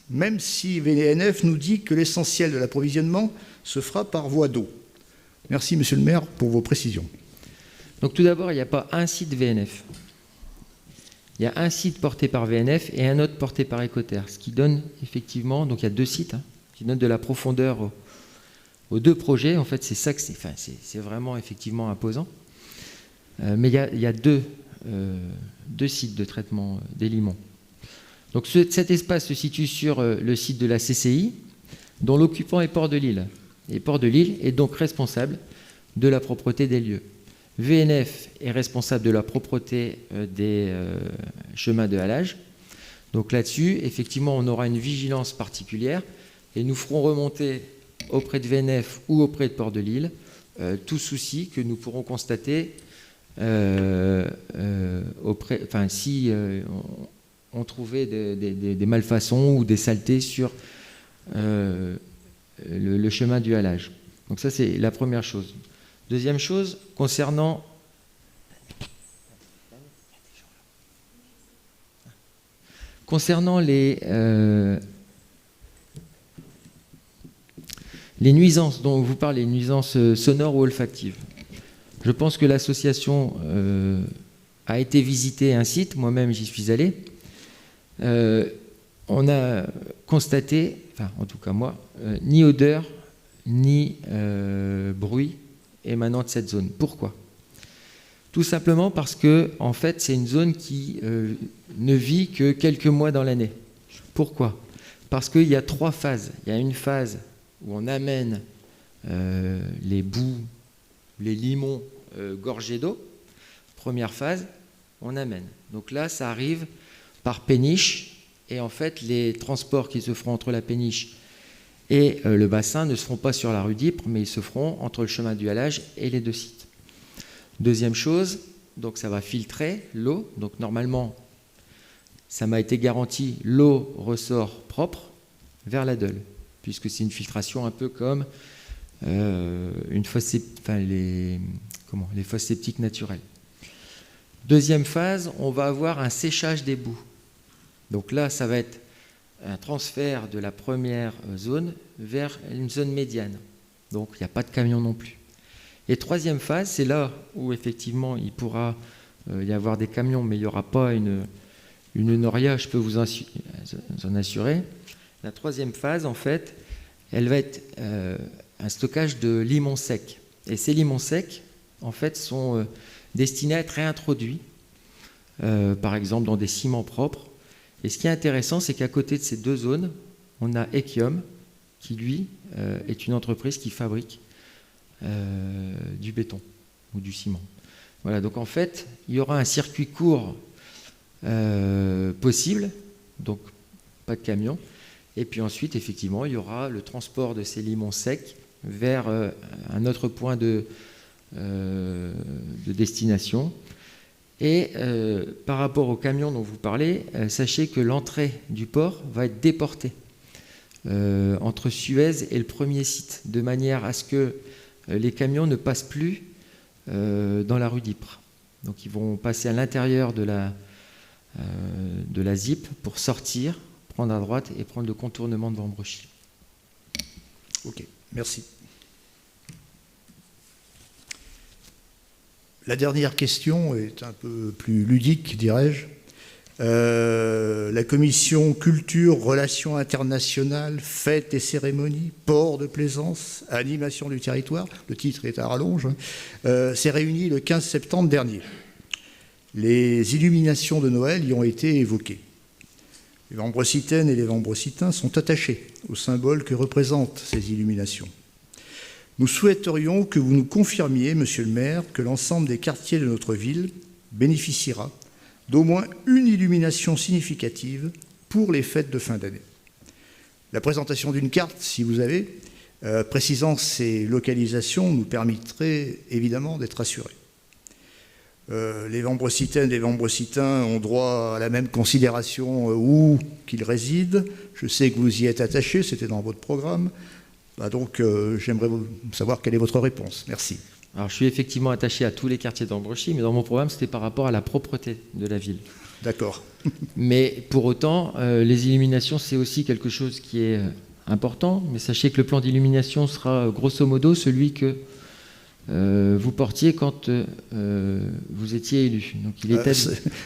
[SPEAKER 4] même si VNF nous dit que l'essentiel de l'approvisionnement se fera par voie d'eau. Merci, monsieur le maire, pour vos précisions.
[SPEAKER 1] Donc tout d'abord, il n'y a pas un site VNF. Il y a un site porté par VNF et un autre porté par Écoterre, ce qui donne effectivement, donc il y a deux sites, hein, qui donnent de la profondeur aux deux projets. En fait, c'est ça que c'est vraiment effectivement imposant. Mais il y a deux sites de traitement des limons. Donc cet espace se situe sur le site de la CCI, dont l'occupant est Port de Lille. Et Port de Lille est donc responsable de la propreté des lieux. VNF est responsable de la propreté des chemins de halage. Donc là-dessus, effectivement, on aura une vigilance particulière et nous ferons remonter auprès de VNF ou auprès de Port de Lille tout souci que nous pourrons constater si on trouvait des malfaçons ou des saletés sur le chemin du halage. Donc ça, c'est la première chose. Deuxième chose, concernant les nuisances dont vous parlez, les nuisances sonores ou olfactives. Je pense que l'association a été visiter un site, moi-même j'y suis allé. On a constaté, enfin en tout cas moi, ni odeur, ni bruit émanant de cette zone. Pourquoi ? Tout simplement parce que, en fait, c'est une zone qui ne vit que quelques mois dans l'année. Pourquoi ? Parce qu'il y a trois phases. Il y a une phase où on amène les boues, les limons gorgés d'eau. Première phase, on amène. Donc là, ça arrive par péniche. Et en fait, les transports qui se feront entre la péniche et le bassin ne se feront pas sur la rue d'Ypres, mais ils se feront entre le chemin du halage et les deux sites. Deuxième chose, donc ça va filtrer l'eau. Donc normalement, ça m'a été garanti, l'eau ressort propre vers la Deule, puisque c'est une filtration un peu comme les fosses septiques naturelles. Deuxième phase, on va avoir un séchage des boues. Donc là, ça va être un transfert de la première zone vers une zone médiane. Donc il n'y a pas de camion non plus. Et troisième phase, c'est là où effectivement il pourra y avoir des camions, mais il n'y aura pas une noria, je peux vous en assurer. La troisième phase, en fait, elle va être un stockage de limon sec. Et ces limons secs, en fait, sont destinés à être réintroduits, par exemple dans des ciments propres. Et ce qui est intéressant, c'est qu'à côté de ces deux zones, on a Ekium, qui lui est une entreprise qui fabrique du béton ou du ciment. Voilà, donc en fait, il y aura un circuit court possible, donc pas de camion. Et puis ensuite, effectivement, il y aura le transport de ces limons secs vers un autre point de destination. Et par rapport au camion dont vous parlez, sachez que l'entrée du port va être déportée entre Suez et le premier site, de manière à ce que les camions ne passent plus dans la rue d'Ypres. Donc ils vont passer à l'intérieur de la ZIP pour sortir, prendre à droite et prendre le contournement de Vambrechy.
[SPEAKER 4] Ok, merci. La dernière question est un peu plus ludique, dirais-je. La commission culture, relations internationales, fêtes et cérémonies, port de plaisance, animation du territoire, le titre est à rallonge, s'est réunie le 15 septembre dernier. Les illuminations de Noël y ont été évoquées. Les Vambrecitaines et les Vambrecitains sont attachés au symbole que représentent ces illuminations. Nous souhaiterions que vous nous confirmiez, monsieur le maire, que l'ensemble des quartiers de notre ville bénéficiera d'au moins une illumination significative pour les fêtes de fin d'année. La présentation d'une carte, si vous avez, précisant ces localisations, nous permettrait évidemment d'être assurés. Les Vambrecitaines et les Vambrecitains ont droit à la même considération où qu'ils résident. Je sais que vous y êtes attachés, c'était dans votre programme. Donc j'aimerais savoir quelle est votre réponse. Merci.
[SPEAKER 1] Alors je suis effectivement attaché à tous les quartiers d'Ambrechy, mais dans mon programme, c'était par rapport à la propreté de la ville.
[SPEAKER 4] D'accord.
[SPEAKER 1] Mais pour autant, les illuminations, c'est aussi quelque chose qui est important. Mais sachez que le plan d'illumination sera grosso modo celui que vous portiez quand vous étiez élu. Donc, il était...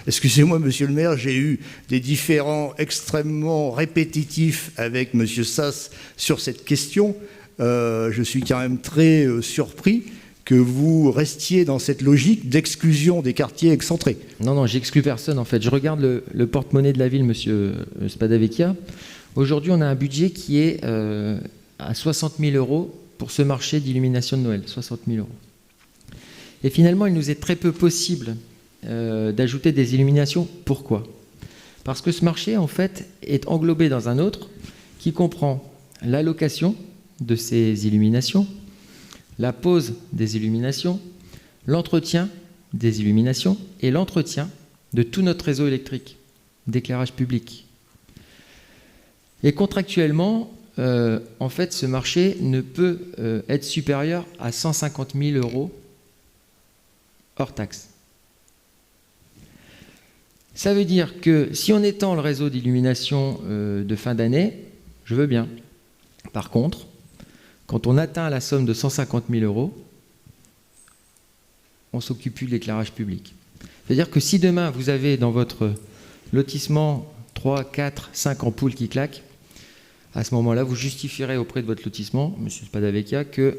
[SPEAKER 4] Excusez-moi, monsieur le maire, j'ai eu des différends extrêmement répétitifs avec monsieur Sass sur cette question. Je suis quand même très surpris que vous restiez dans cette logique d'exclusion des quartiers excentrés.
[SPEAKER 1] Non, j'exclus personne en fait. Je regarde le porte-monnaie de la ville, monsieur Spadavecchia. Aujourd'hui, on a un budget qui est à 60 000 € pour ce marché d'illumination de Noël, 60 000 €. Et finalement, il nous est très peu possible d'ajouter des illuminations. Pourquoi ? Parce que ce marché, en fait, est englobé dans un autre qui comprend la location de ces illuminations, la pose des illuminations, l'entretien des illuminations et l'entretien de tout notre réseau électrique d'éclairage public. Et contractuellement, en fait, ce marché ne peut être supérieur à 150 000 € hors taxe. Ça veut dire que si on étend le réseau d'illumination de fin d'année, je veux bien. Par contre, quand on atteint la somme de 150 000 €, on ne s'occupe plus de l'éclairage public. C'est-à-dire que si demain, vous avez dans votre lotissement 3, 4, 5 ampoules qui claquent, à ce moment-là, vous justifierez auprès de votre lotissement, M. Spadavecchia, que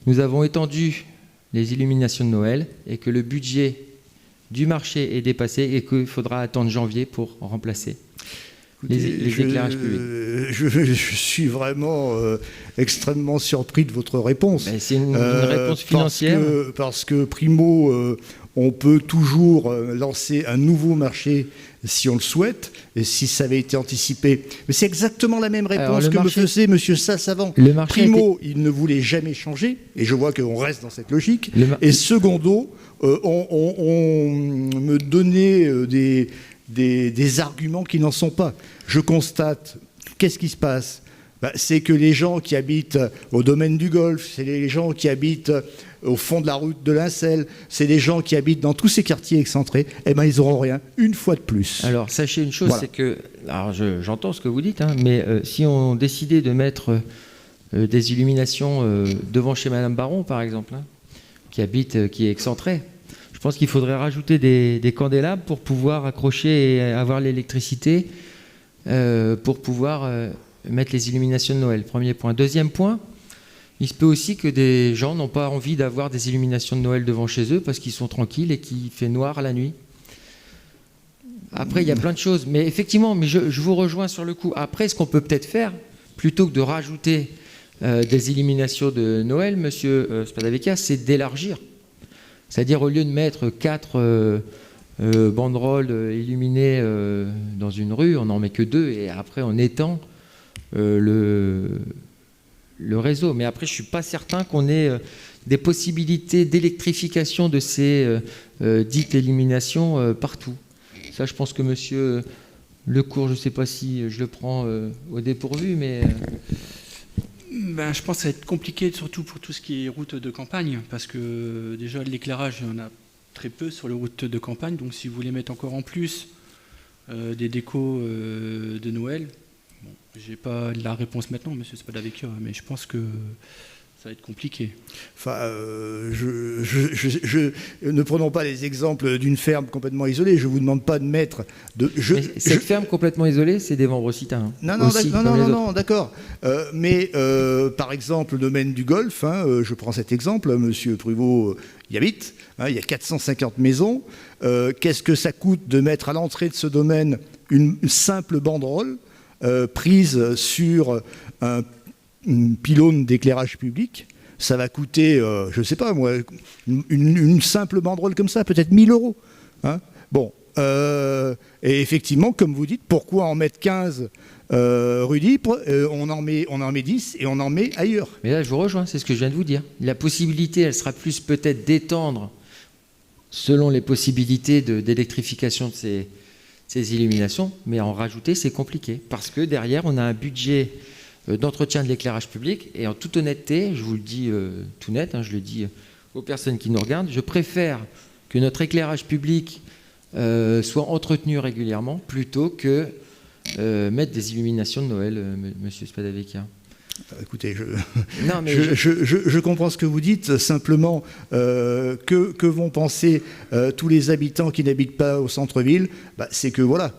[SPEAKER 1] nous avons étendu les illuminations de Noël et que le budget du marché est dépassé et qu'il faudra attendre janvier pour remplacer les éclairages publics.
[SPEAKER 4] Je suis vraiment extrêmement surpris de votre réponse.
[SPEAKER 1] C'est une réponse financière.
[SPEAKER 4] Parce que primo, on peut toujours lancer un nouveau marché si on le souhaite, et si ça avait été anticipé. Mais c'est exactement la même réponse que me faisait M. Sass avant. Primo, il ne voulait jamais changer, et je vois qu'on reste dans cette logique. Et secondo, on me donnait des arguments qui n'en sont pas. Je constate, qu'est-ce qui se passe ? C'est que les gens qui habitent au domaine du Golfe, c'est les gens qui habitent au fond de la route de Lincel, c'est des gens qui habitent dans tous ces quartiers excentrés, eh ben ils n'auront rien, une fois de plus.
[SPEAKER 1] Alors, sachez une chose,
[SPEAKER 4] Voilà.
[SPEAKER 1] c'est que... Alors, j'entends ce que vous dites, hein, mais si on décidait de mettre des illuminations devant chez Madame Baron, par exemple, hein, qui est excentrée, je pense qu'il faudrait rajouter des candélabres pour pouvoir accrocher et avoir l'électricité pour pouvoir mettre les illuminations de Noël. Premier point. Deuxième point, il se peut aussi que des gens n'ont pas envie d'avoir des illuminations de Noël devant chez eux parce qu'ils sont tranquilles et qu'il fait noir la nuit. Après, il y a plein de choses. Mais effectivement, je vous rejoins sur le coup. Après, ce qu'on peut peut-être faire, plutôt que de rajouter des illuminations de Noël, monsieur Spadavecchia, c'est d'élargir. C'est-à-dire, au lieu de mettre 4 banderoles illuminées dans une rue, on n'en met que 2 et après, on étend le réseau. Mais après, je ne suis pas certain qu'on ait des possibilités d'électrification de ces dites illuminations partout. Ça, je pense que monsieur Lecourt, je ne sais pas si je le prends au dépourvu, mais...
[SPEAKER 8] Ben, je pense que ça va être compliqué, surtout pour tout ce qui est route de campagne, parce que déjà l'éclairage, il y en a très peu sur les routes de campagne, donc si vous voulez mettre encore en plus des décos de Noël, bon, j'ai pas la réponse maintenant, monsieur Spadavecchia, mais je pense que ça va être compliqué.
[SPEAKER 4] Enfin, ne prenons pas les exemples d'une ferme complètement isolée. Je ne vous demande pas de mettre...
[SPEAKER 1] Cette ferme complètement isolée, c'est des Vambrocitains.
[SPEAKER 4] Non, d'accord. Mais par exemple, le domaine du Golfe, hein, je prends cet exemple, monsieur Pruvot y habite, hein, il y a 450 maisons. Qu'est-ce que ça coûte de mettre à l'entrée de ce domaine une simple banderole prise sur un pylône d'éclairage public? Ça va coûter, je ne sais pas moi, une simple banderole comme ça, peut-être 1 000 €. Hein, bon, et effectivement, comme vous dites, pourquoi en mettre 15 rue d'Ypres, on en met 10 et on en met ailleurs.
[SPEAKER 1] Mais là, je vous rejoins, c'est ce que je viens de vous dire. La possibilité, elle sera plus peut-être d'étendre, selon les possibilités d'électrification de ces illuminations, mais en rajouter, c'est compliqué. Parce que derrière, on a un budget d'entretien de l'éclairage public, et en toute honnêteté, je vous le dis tout net, hein, je le dis aux personnes qui nous regardent, je préfère que notre éclairage public soit entretenu régulièrement, plutôt que mettre des illuminations de Noël, monsieur Spadavecchia.
[SPEAKER 4] Écoutez, je comprends ce que vous dites, simplement, que vont penser tous les habitants qui n'habitent pas au centre-ville? C'est que voilà,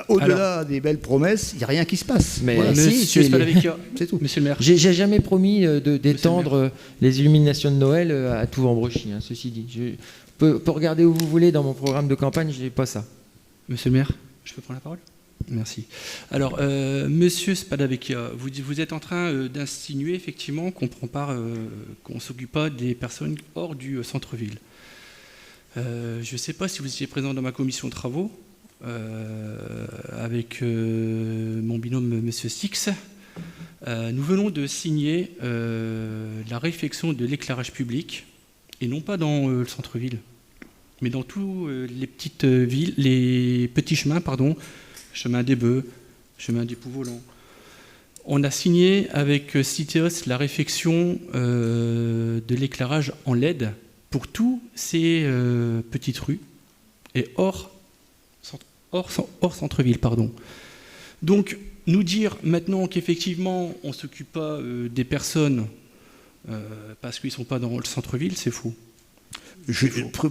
[SPEAKER 4] au-delà des belles promesses, il n'y a rien qui se passe.
[SPEAKER 1] Mais
[SPEAKER 4] voilà.
[SPEAKER 8] Monsieur Spadavecchia,
[SPEAKER 4] c'est tout.
[SPEAKER 8] Monsieur le maire.
[SPEAKER 1] J'ai jamais promis d'étendre les illuminations de Noël à tout Vambrochy, hein, ceci dit. Je peux regarder où vous voulez dans mon programme de campagne, je n'ai pas ça.
[SPEAKER 8] Monsieur le maire, je peux prendre la parole? Merci. Alors, monsieur Spadavecchia, vous êtes en train d'insinuer effectivement qu'on ne s'occupe pas des personnes hors du centre-ville. Je ne sais pas si vous étiez présent dans ma commission de travaux avec mon binôme monsieur Six. Nous venons de signer la réfection de l'éclairage public, et non pas dans le centre-ville, mais dans tous les petites villes, les petits chemins, pardon, chemin des Bœufs, chemin du Pau-Volant. On a signé avec Citeos la réfection de l'éclairage en LED pour tous ces petites rues et hors centre-ville, pardon. Donc, nous dire maintenant qu'effectivement, on ne s'occupe pas des personnes parce qu'ils ne sont pas dans le centre-ville, c'est faux.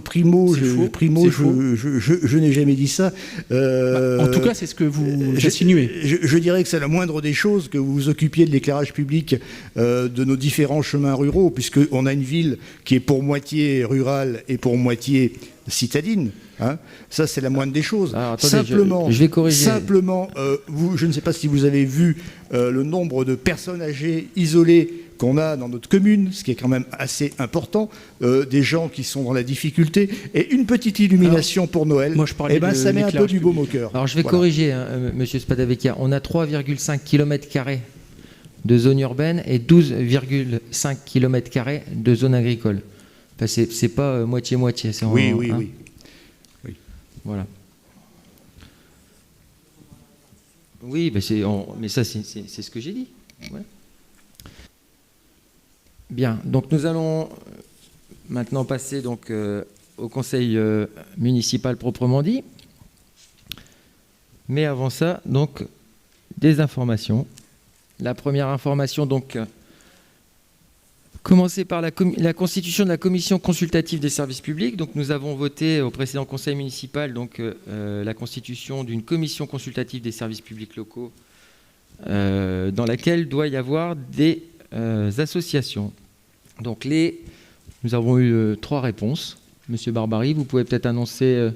[SPEAKER 4] Primo, je n'ai jamais dit ça.
[SPEAKER 8] En tout cas, c'est ce que vous insinuez.
[SPEAKER 4] Je dirais que c'est la moindre des choses que vous vous occupiez de l'éclairage public de nos différents chemins ruraux, puisqu'on a une ville qui est pour moitié rurale et pour moitié citadine. Hein. Ça, c'est la moindre des choses.
[SPEAKER 1] Alors, attendez,
[SPEAKER 4] simplement,
[SPEAKER 1] je vais corriger.
[SPEAKER 4] Simplement, je ne sais pas si vous avez vu le nombre de personnes âgées isolées qu'on a dans notre commune, ce qui est quand même assez important, des gens qui sont dans la difficulté, et une petite illumination pour Noël,
[SPEAKER 8] moi,
[SPEAKER 4] ça met un peu du baume au cœur.
[SPEAKER 1] Alors je vais corriger, hein, monsieur Spadavecchia, on a 3,5 km² de zone urbaine et 12,5 km² de zone agricole. Enfin, c'est pas moitié-moitié.
[SPEAKER 4] Oui.
[SPEAKER 1] Voilà. Oui, mais ça c'est ce que j'ai dit. Ouais. Bien, donc nous allons maintenant passer donc, au conseil municipal proprement dit. Mais avant ça, donc, des informations. La première information, donc, commencer par la constitution de la commission consultative des services publics. Donc, nous avons voté au précédent conseil municipal donc, la constitution d'une commission consultative des services publics locaux dans laquelle doit y avoir des associations. Donc, nous avons eu 3 réponses. Monsieur Barbary, vous pouvez peut-être annoncer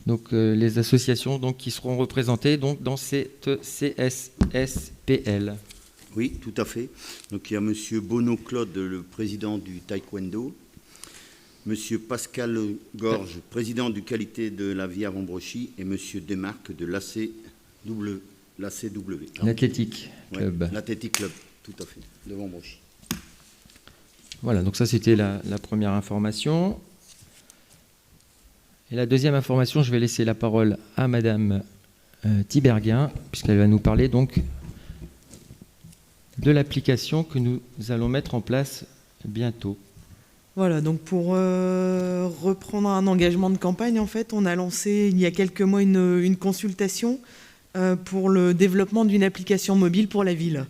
[SPEAKER 1] donc, les associations donc, qui seront représentées donc, dans cette CSSPL.
[SPEAKER 9] Oui, tout à fait. Donc il y a M. Bono Claude, le président du Taekwondo, M. Pascal Gorge, président du Qualité de la vie à Vambrochy, et M. Desmarques de l'ACW.
[SPEAKER 1] L'Athletic Club.
[SPEAKER 9] Ouais, l'Athletic Club, tout à fait, de Vambrochy.
[SPEAKER 1] Voilà, donc ça c'était la première information. Et la deuxième information, je vais laisser la parole à Madame Tiberghien, puisqu'elle va nous parler donc de l'application que nous allons mettre en place bientôt.
[SPEAKER 10] Voilà, donc pour reprendre un engagement de campagne, en fait, on a lancé il y a quelques mois une consultation pour le développement d'une application mobile pour la ville.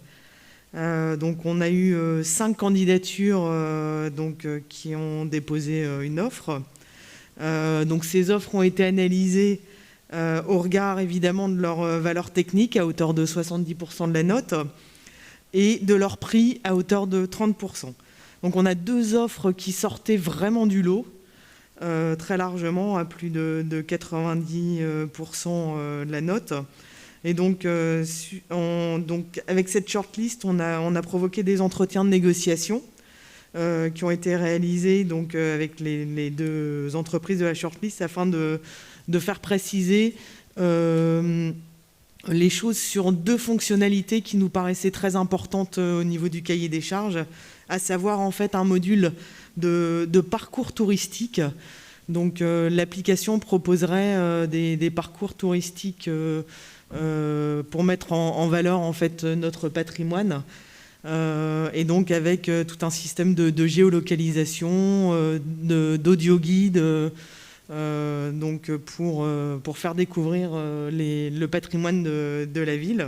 [SPEAKER 10] Donc on a eu 5 candidatures qui ont déposé une offre. Donc ces offres ont été analysées au regard évidemment de leur valeur technique à hauteur de 70% de la note et de leur prix à hauteur de 30%. Donc on a 2 offres qui sortaient vraiment du lot, très largement, à plus de 90% de la note. Et donc, avec cette shortlist, on a provoqué des entretiens de négociation qui ont été réalisés donc, avec les 2 entreprises de la shortlist afin de faire préciser les choses sur 2 fonctionnalités qui nous paraissaient très importantes au niveau du cahier des charges, à savoir en fait un module de parcours touristique. Donc l'application proposerait des parcours touristiques pour mettre en valeur en fait notre patrimoine et donc avec tout un système de géolocalisation, d'audio guide. Donc pour faire découvrir le patrimoine de la ville.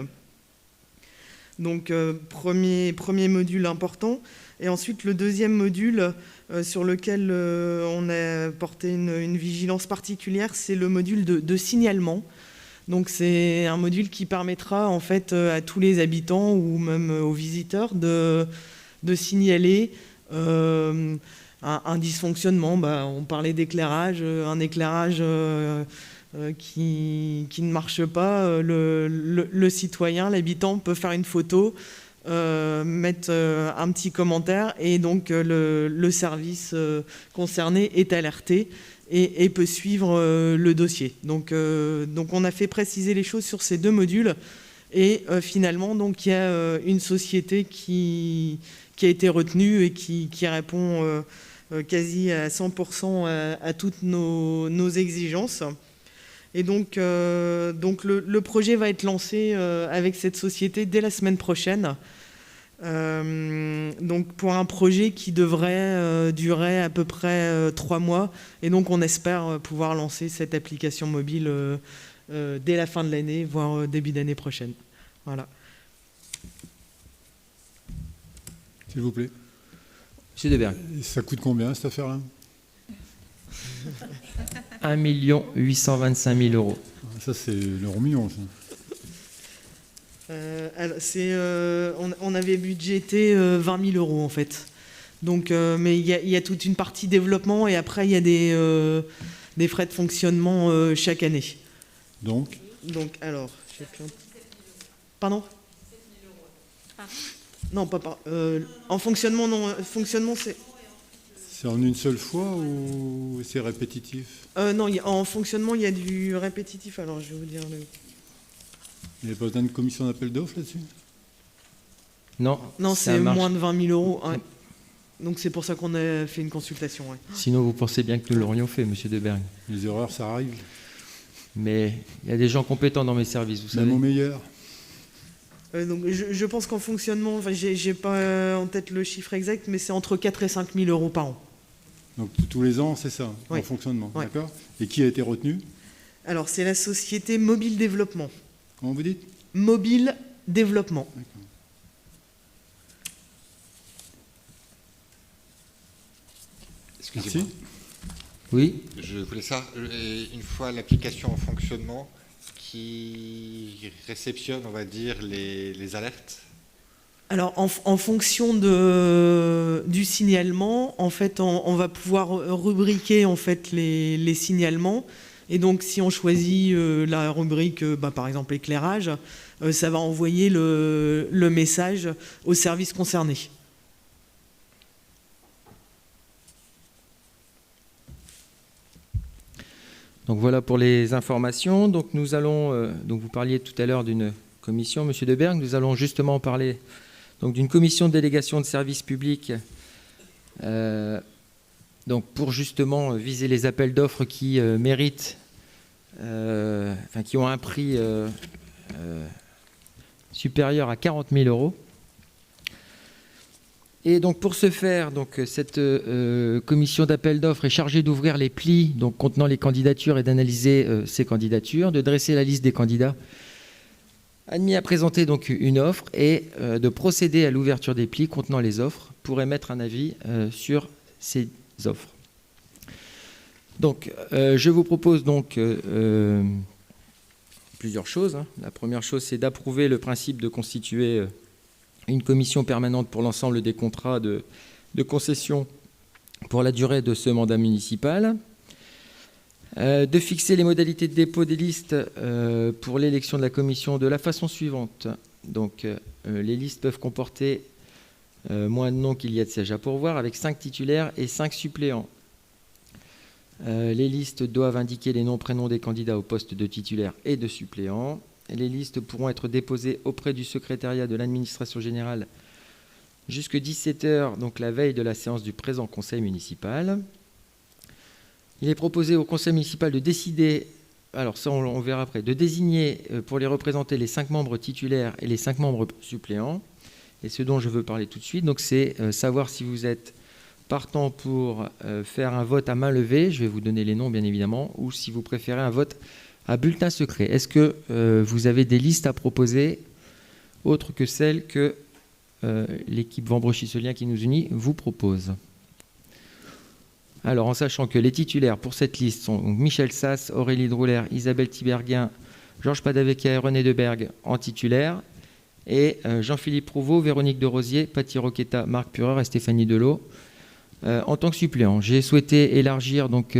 [SPEAKER 10] Donc premier module important. Et ensuite le deuxième module sur lequel on a porté une vigilance particulière, c'est le module de signalement. Donc c'est un module qui permettra en fait à tous les habitants ou même aux visiteurs de signaler un dysfonctionnement. On parlait d'éclairage, un éclairage qui ne marche pas. Le citoyen, l'habitant peut faire une photo, mettre un petit commentaire et donc le service concerné est alerté et peut suivre le dossier. Donc on a fait préciser les choses sur ces 2 modules et finalement donc il y a une société qui a été retenue et qui répond quasi à 100% à toutes nos exigences. Et donc le projet va être lancé avec cette société dès la semaine prochaine. Donc pour un projet qui devrait durer à peu près 3 mois. Et donc on espère pouvoir lancer cette application mobile dès la fin de l'année, voire début d'année prochaine. Voilà.
[SPEAKER 11] S'il vous plaît.
[SPEAKER 1] Monsieur Deberg.
[SPEAKER 11] Ça coûte combien cette affaire-là?
[SPEAKER 1] 1 825 000 euros.
[SPEAKER 11] Ça, c'est l'euro million, ça.
[SPEAKER 10] On avait budgété 20 000 euros, en fait. Donc, mais il y a toute une partie développement et après, il y a des frais de fonctionnement chaque année.
[SPEAKER 11] Donc,
[SPEAKER 10] alors, je sais plus. Pardon? Non, pas en fonctionnement, non. Fonctionnement, c'est...
[SPEAKER 11] C'est en une seule fois ou c'est répétitif?
[SPEAKER 10] Non, en fonctionnement, il y a du répétitif. Alors, je vais vous dire le...
[SPEAKER 11] Il n'y a pas besoin de commission d'appel d'offres là-dessus?
[SPEAKER 1] Non.
[SPEAKER 10] Non, c'est moins de 20 000 euros. Ouais. Donc, c'est pour ça qu'on a fait une consultation. Ouais.
[SPEAKER 1] Sinon, vous pensez bien que nous l'aurions fait, monsieur Deberg.
[SPEAKER 11] Les erreurs, ça arrive.
[SPEAKER 1] Mais il y a des gens compétents dans mes services, vous savez.
[SPEAKER 11] Même au meilleur.
[SPEAKER 10] Donc, je pense qu'en fonctionnement, enfin, j'ai pas en tête le chiffre exact, mais c'est entre 4 et 5 000 euros par an.
[SPEAKER 11] Donc tous les ans, c'est ça,
[SPEAKER 10] Oui.
[SPEAKER 11] en fonctionnement,
[SPEAKER 10] Oui.
[SPEAKER 11] d'accord? Et qui a été retenu?
[SPEAKER 10] Alors, c'est la société Mobile Développement.
[SPEAKER 11] Comment vous dites?
[SPEAKER 10] Mobile Développement.
[SPEAKER 5] Excusez-moi.
[SPEAKER 11] Merci.
[SPEAKER 1] Oui.
[SPEAKER 5] Je voulais savoir, une fois l'application en fonctionnement, qui réceptionne, on va dire, les alertes?
[SPEAKER 10] Alors, en fonction du signalement, en fait, on va pouvoir rubriquer en fait les signalements. Et donc, si on choisit la rubrique, par exemple, éclairage, ça va envoyer le message au service concerné.
[SPEAKER 1] Donc voilà pour les informations. Donc nous allons, donc vous parliez tout à l'heure d'une commission, Monsieur Deberg, nous allons justement parler donc d'une commission de délégation de services publics, donc pour justement viser les appels d'offres qui méritent, qui ont un prix supérieur à 40 000 euros. Et donc pour ce faire, donc, cette commission d'appel d'offres est chargée d'ouvrir les plis donc, contenant les candidatures et d'analyser ces candidatures, de dresser la liste des candidats admis à présenter donc, une offre et de procéder à l'ouverture des plis contenant les offres pour émettre un avis sur ces offres. Donc je vous propose donc plusieurs choses. La première chose, c'est d'approuver le principe de constituer une commission permanente pour l'ensemble des contrats de concession pour la durée de ce mandat municipal, de fixer les modalités de dépôt des listes pour l'élection de la commission de la façon suivante. Donc, les listes peuvent comporter moins de noms qu'il y a de sièges à pourvoir, avec 5 titulaires et 5 suppléants. Les listes doivent indiquer les noms, prénoms des candidats au poste de titulaire et de suppléant. Les listes pourront être déposées auprès du secrétariat de l'administration générale jusqu'à 17h, donc la veille de la séance du présent conseil municipal. Il est proposé au conseil municipal de décider, alors ça on verra après, de désigner pour les représenter les 5 membres titulaires et les 5 membres suppléants. Et ce dont je veux parler tout de suite, donc c'est savoir si vous êtes partant pour faire un vote à main levée, je vais vous donner les noms bien évidemment, ou si vous préférez un vote à bulletin secret. Est-ce que vous avez des listes à proposer autres que celles que l'équipe Vambrechy-Seulien qui nous unit vous propose? Alors, en sachant que les titulaires pour cette liste sont donc Michel Sass, Aurélie Drouler, Isabelle Tiberghien, Georges Padaveca et René Deberg en titulaire, et Jean-Philippe Prouveau, Véronique de Rosier, Paty Roquetta, Marc Pureur et Stéphanie Delot en tant que suppléants. J'ai souhaité élargir donc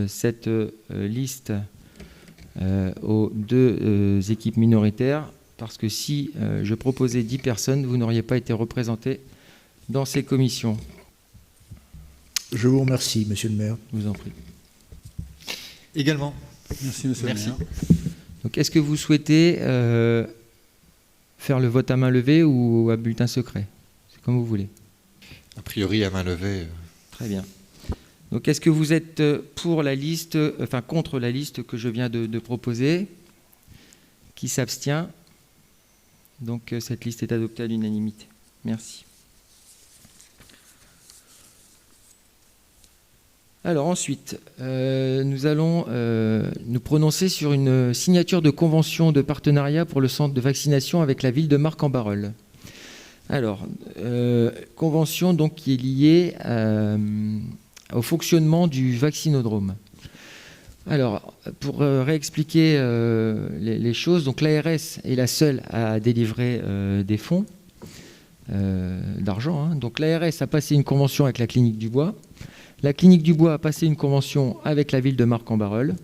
[SPEAKER 1] cette liste aux 2 équipes minoritaires, parce que si je proposais 10 personnes, vous n'auriez pas été représentés dans ces commissions.
[SPEAKER 4] Je vous remercie, monsieur le maire.
[SPEAKER 1] Je vous en prie.
[SPEAKER 5] Également.
[SPEAKER 11] Merci, monsieur le maire.
[SPEAKER 1] Donc, est-ce que vous souhaitez faire le vote à main levée ou à bulletin secret? C'est comme vous voulez.
[SPEAKER 5] A priori, à main levée.
[SPEAKER 1] Très bien. Donc, est-ce que vous êtes pour la liste, enfin contre la liste que je viens de proposer? Qui s'abstient? Donc, cette liste est adoptée à l'unanimité. Merci. Alors ensuite, nous allons nous prononcer sur une signature de convention de partenariat pour le centre de vaccination avec la ville de Marcq-en-Barœul. Alors, convention donc qui est liée au fonctionnement du vaccinodrome. Alors, pour réexpliquer les choses, donc l'ARS est la seule à délivrer des fonds d'argent. Donc l'ARS a passé une convention avec la Clinique du Bois. La Clinique du Bois a passé une convention avec la ville de Marcq-en-Barœul.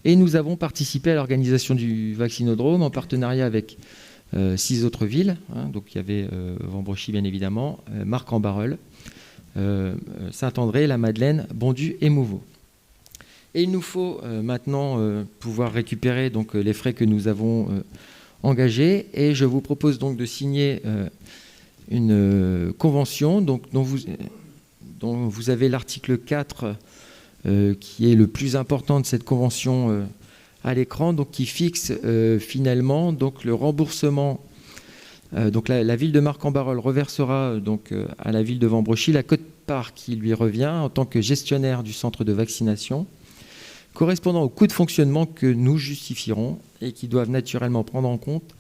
[SPEAKER 1] Et nous avons participé à l'organisation du vaccinodrome en partenariat avec 6 autres villes. Donc il y avait Vambrechy bien évidemment, Marcq-en-Barœul, Saint-André, La Madeleine, Bondu et Mouveau. Et il nous faut maintenant pouvoir récupérer donc, les frais que nous avons engagés. Et je vous propose donc de signer une convention donc, dont vous avez l'article 4 qui est le plus important de cette convention à l'écran, donc qui fixe finalement donc, le remboursement Donc la ville de Marcq-en-Barœul reversera donc à la ville de Vambrochy la quote-part qui lui revient en tant que gestionnaire du centre de vaccination, correspondant aux coûts de fonctionnement que nous justifierons et qui doivent naturellement prendre en compte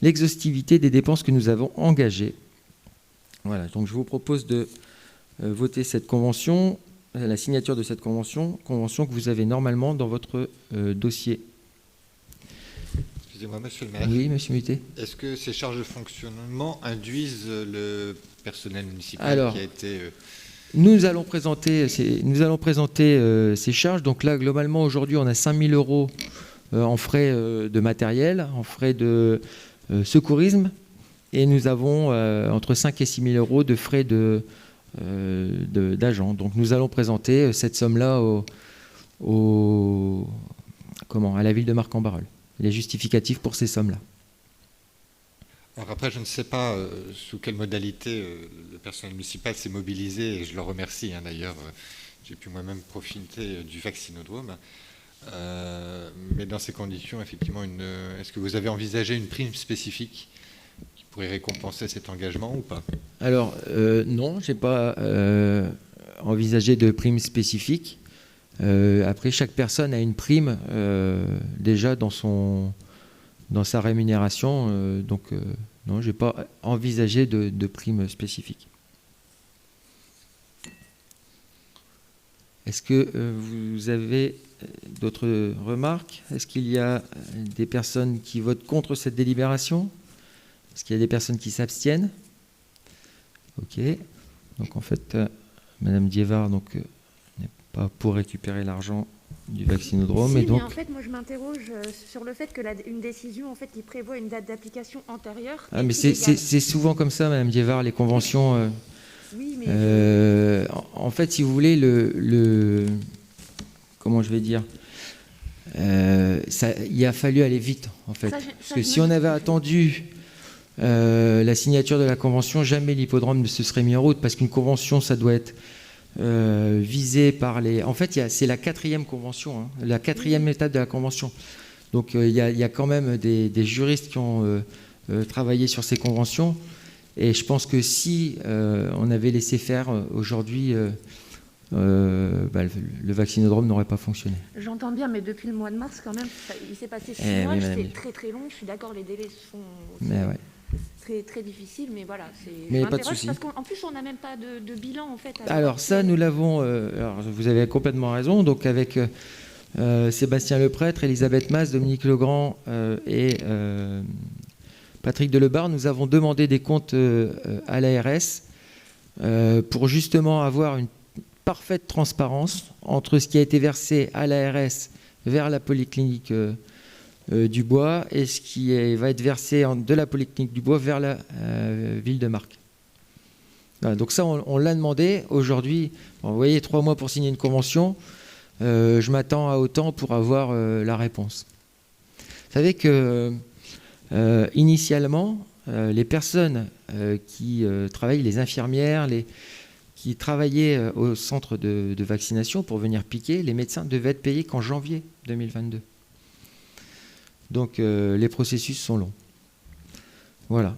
[SPEAKER 1] l'exhaustivité des dépenses que nous avons engagées. Voilà, donc je vous propose de voter cette convention, la signature de cette convention que vous avez normalement dans votre dossier.
[SPEAKER 5] Excusez-moi, monsieur le maire.
[SPEAKER 1] Oui, monsieur Muté.
[SPEAKER 5] Est-ce que ces charges de fonctionnement induisent le personnel municipal
[SPEAKER 1] Alors,
[SPEAKER 5] qui a été...
[SPEAKER 1] Nous allons présenter ces charges. Donc là, globalement, aujourd'hui, on a 5 000 € en frais de matériel, en frais de secourisme, et nous avons entre 5 et 6 000 € de frais d'agents. Donc nous allons présenter cette somme-là à la ville de Marcq-en-Barœul. Les justificatifs pour ces sommes-là.
[SPEAKER 5] Alors après, je ne sais pas sous quelle modalité le personnel municipal s'est mobilisé, et je le remercie d'ailleurs. J'ai pu moi-même profiter du vaccinodrome. Mais dans ces conditions, effectivement, est-ce que vous avez envisagé une prime spécifique qui pourrait récompenser cet engagement ou pas?
[SPEAKER 1] Alors, non, je n'ai pas envisagé de prime spécifique. Après, chaque personne a une prime déjà dans sa rémunération. Donc, non, je n'ai pas envisagé de prime spécifique. Est-ce que vous avez d'autres remarques? Est-ce qu'il y a des personnes qui votent contre cette délibération? Est-ce qu'il y a des personnes qui s'abstiennent? Ok. Donc, en fait, Madame Diévard n'est pas pour récupérer l'argent du vaccinodrome.
[SPEAKER 6] Si,
[SPEAKER 1] et donc...
[SPEAKER 6] mais en fait, moi, je m'interroge sur le fait que une décision en fait, qui prévoit une date d'application antérieure...
[SPEAKER 1] Ah, mais c'est souvent comme ça, Madame Diévard, les conventions...
[SPEAKER 6] Oui, mais...
[SPEAKER 1] en fait, si vous voulez, comment je vais dire, il a fallu aller vite, en fait. Parce que si on avait attendu la signature de la convention, jamais l'hippodrome ne se serait mis en route, parce qu'une convention, ça doit être visé par les... En fait, c'est la 4e convention, la 4e étape de la convention. Donc, il y a quand même des juristes qui ont travaillé sur ces conventions. Et je pense que si on avait laissé faire aujourd'hui, le vaccinodrome n'aurait pas fonctionné.
[SPEAKER 6] J'entends bien, mais depuis le mois de mars, quand même, il s'est passé 6 mois,
[SPEAKER 1] oui,
[SPEAKER 6] c'est très très long. Je suis d'accord, les délais sont très très difficiles, mais voilà.
[SPEAKER 1] Mais pas de souci.
[SPEAKER 6] Parce qu'en plus, on n'a même pas de bilan, en fait.
[SPEAKER 1] Alors ça, nous l'avons... alors vous avez complètement raison. Donc avec Sébastien Leprêtre, Elisabeth Mas, Dominique Legrand et... Patrick Delebarre, nous avons demandé des comptes à l'ARS pour justement avoir une parfaite transparence entre ce qui a été versé à l'ARS vers la polyclinique du Bois et ce qui va être versé de la polyclinique du Bois vers la ville de Marcq. Voilà, donc ça, on l'a demandé. Aujourd'hui, vous voyez, 3 mois pour signer une convention. Je m'attends à autant pour avoir la réponse. Vous savez que... initialement, les personnes qui travaillent, les infirmières, qui travaillaient au centre de vaccination pour venir piquer, les médecins devaient être payés qu'en janvier 2022. Donc les processus sont longs. Voilà.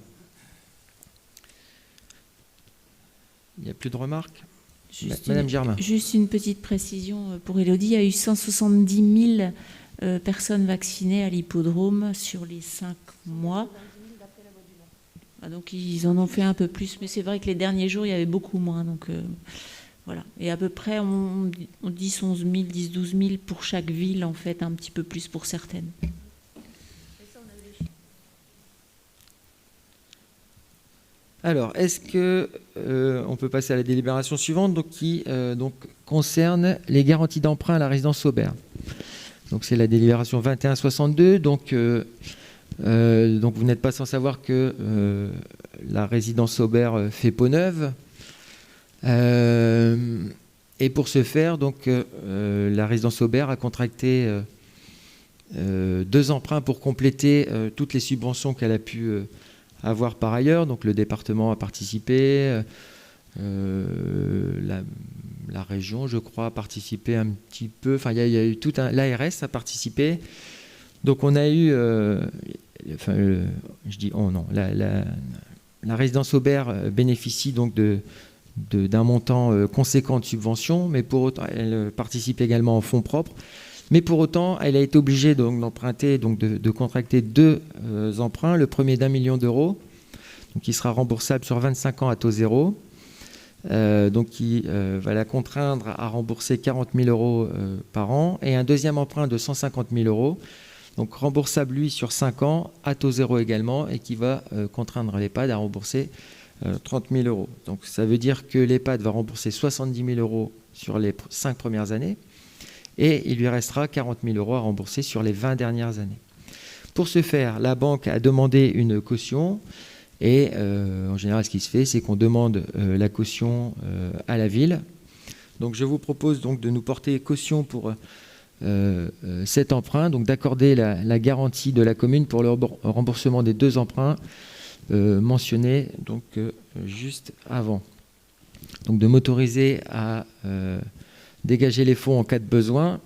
[SPEAKER 1] Il n'y a plus de remarques? Madame Germain.
[SPEAKER 7] Juste une petite précision pour Élodie. Il y a eu 170 000 personnes vaccinées à l'hippodrome sur les 5 mois. Donc ils en ont fait un peu plus, mais c'est vrai que les derniers jours, il y avait beaucoup moins. Donc voilà. Et à peu près, on dit 11 000, 10, 12 000 pour chaque ville, en fait, un petit peu plus pour certaines.
[SPEAKER 1] Alors, est-ce que on peut passer à la délibération suivante, donc, qui concerne les garanties d'emprunt à la résidence Aubert. Donc c'est la délibération 2162. Donc vous n'êtes pas sans savoir que la résidence Aubert fait peau neuve. Et pour ce faire, donc la résidence Aubert a contracté 2 emprunts pour compléter toutes les subventions qu'elle a pu avoir par ailleurs. Donc le département a participé, la région, je crois, a participé un petit peu. Enfin, il y a eu tout l'ARS a participé. Donc on a eu je dis oh non, la résidence Aubert bénéficie donc d'un montant conséquent de subventions, mais pour autant, elle participe également en fonds propres. Mais pour autant, elle a été obligée donc d'emprunter, donc de contracter 2 emprunts. Le premier d'1 million d'euros, donc qui sera remboursable sur 25 ans à taux zéro, donc qui va la contraindre à rembourser 40 000 euros par an, et un deuxième emprunt de 150 000 euros, donc remboursable lui sur 5 ans à taux zéro également, et qui va contraindre l'EHPAD à rembourser 30 000 euros. Donc ça veut dire que l'EHPAD va rembourser 70 000 euros sur les 5 premières années, et il lui restera 40 000 euros à rembourser sur les 20 dernières années. Pour ce faire, la banque a demandé une caution, et en général, ce qui se fait, c'est qu'on demande la caution à la ville. Donc je vous propose donc de nous porter caution pour cet emprunt, donc d'accorder la garantie de la commune pour le remboursement des 2 emprunts mentionnés donc, juste avant. Donc de m'autoriser à dégager les fonds en cas de besoin,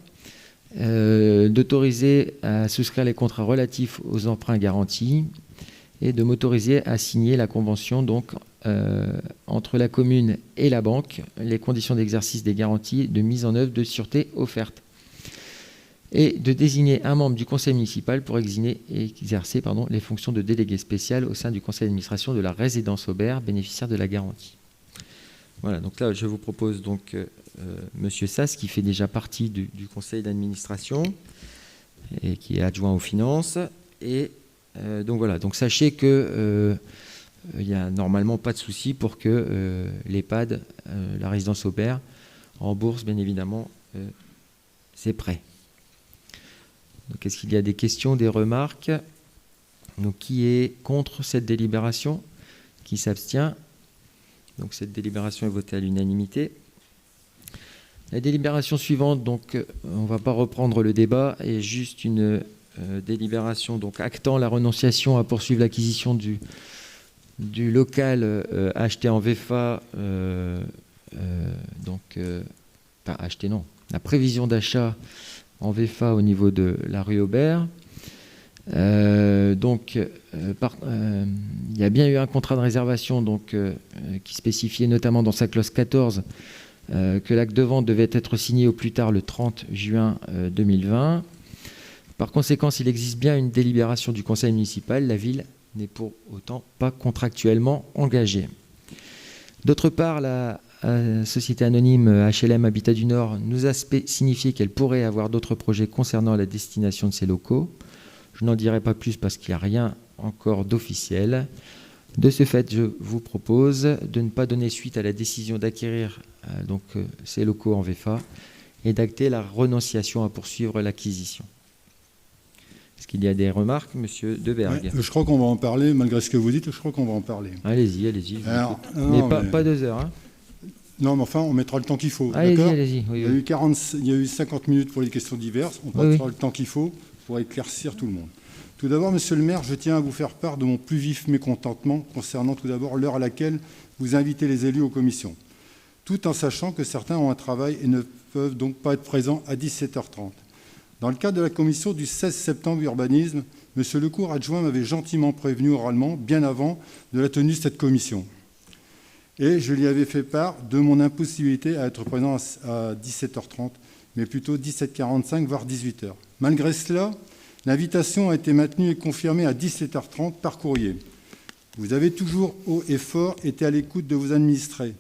[SPEAKER 1] d'autoriser à souscrire les contrats relatifs aux emprunts garantis et de m'autoriser à signer la convention donc, entre la commune et la banque, les conditions d'exercice des garanties de mise en œuvre de sûreté offertes, et de désigner un membre du conseil municipal pour exercer les fonctions de délégué spécial au sein du conseil d'administration de la résidence Aubert, bénéficiaire de la garantie. Voilà, donc là, je vous propose donc Monsieur Sass, qui fait déjà partie du conseil d'administration et qui est adjoint aux finances. Et donc voilà, donc sachez que il n'y a normalement pas de souci pour que l'EHPAD, la résidence Aubert, rembourse bien évidemment ses prêts. Donc est-ce qu'il y a des questions, des remarques? Donc qui est contre cette délibération? Qui s'abstient? Donc cette délibération est votée à l'unanimité. La délibération suivante, donc on ne va pas reprendre le débat, est juste une délibération donc actant la renonciation à poursuivre l'acquisition du local acheté en VFA, pas acheté non, la prévision d'achat en VFA au niveau de la rue Aubert. Il y a bien eu un contrat de réservation donc, qui spécifiait notamment dans sa clause 14 que l'acte de vente devait être signé au plus tard le 30 juin 2020. Par conséquent, s'il existe bien une délibération du conseil municipal, la ville n'est pour autant pas contractuellement engagée. D'autre part, la société anonyme HLM Habitat du Nord nous a signifié qu'elle pourrait avoir d'autres projets concernant la destination de ces locaux. Je n'en dirai pas plus parce qu'il n'y a rien encore d'officiel. De ce fait, je vous propose de ne pas donner suite à la décision d'acquérir ces locaux en VFA et d'acter la renonciation à poursuivre l'acquisition. Est-ce qu'il y a des remarques, Monsieur Deberg?
[SPEAKER 11] Ouais, je crois qu'on va en parler, malgré ce que vous dites, je crois qu'on va en parler.
[SPEAKER 1] Allez-y. Mais pas 2 heures. Hein.
[SPEAKER 11] Non, mais enfin, on mettra le temps qu'il faut.
[SPEAKER 1] Allez-y.
[SPEAKER 11] Oui, il y a eu 50 minutes pour les questions diverses. On passera le temps qu'il faut pour éclaircir tout le monde. Tout d'abord, Monsieur le maire, je tiens à vous faire part de mon plus vif mécontentement concernant tout d'abord l'heure à laquelle vous invitez les élus aux commissions, tout en sachant que certains ont un travail et ne peuvent donc pas être présents à 17h30. Dans le cadre de la commission du 16 septembre urbanisme, Monsieur Lecourt, adjoint, m'avait gentiment prévenu oralement, bien avant de la tenue de cette commission. Et je lui avais fait part de mon impossibilité à être présent à 17h30, mais plutôt 17h45, voire 18h. Malgré cela, l'invitation a été maintenue et confirmée à 17h30 par courrier. Vous avez toujours haut et fort été à l'écoute de vos administrés.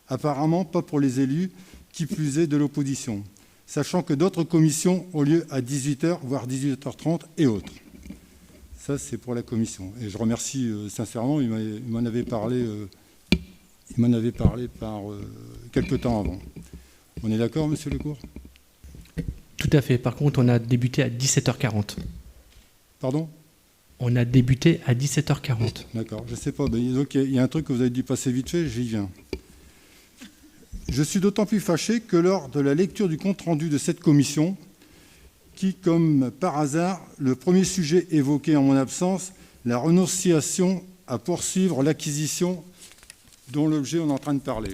[SPEAKER 11] Apparemment pas pour les élus, qui plus est de l'opposition, sachant que d'autres commissions ont lieu à 18h, voire 18h30 et autres. Ça, c'est pour la commission. Et je remercie sincèrement, il m'en avait parlé par quelques temps avant. On est d'accord, Monsieur Lecourt?
[SPEAKER 8] Tout à fait. Par contre, on a débuté à 17h40.
[SPEAKER 11] Pardon?
[SPEAKER 8] On a débuté à 17h40.
[SPEAKER 11] D'accord, je ne sais pas. Donc, il y a un truc que vous avez dû passer vite fait, j'y viens. Je suis d'autant plus fâché que lors de la lecture du compte-rendu de cette commission, qui, comme par hasard, le premier sujet évoqué en mon absence, la renonciation à poursuivre l'acquisition dont l'objet on est en train de parler.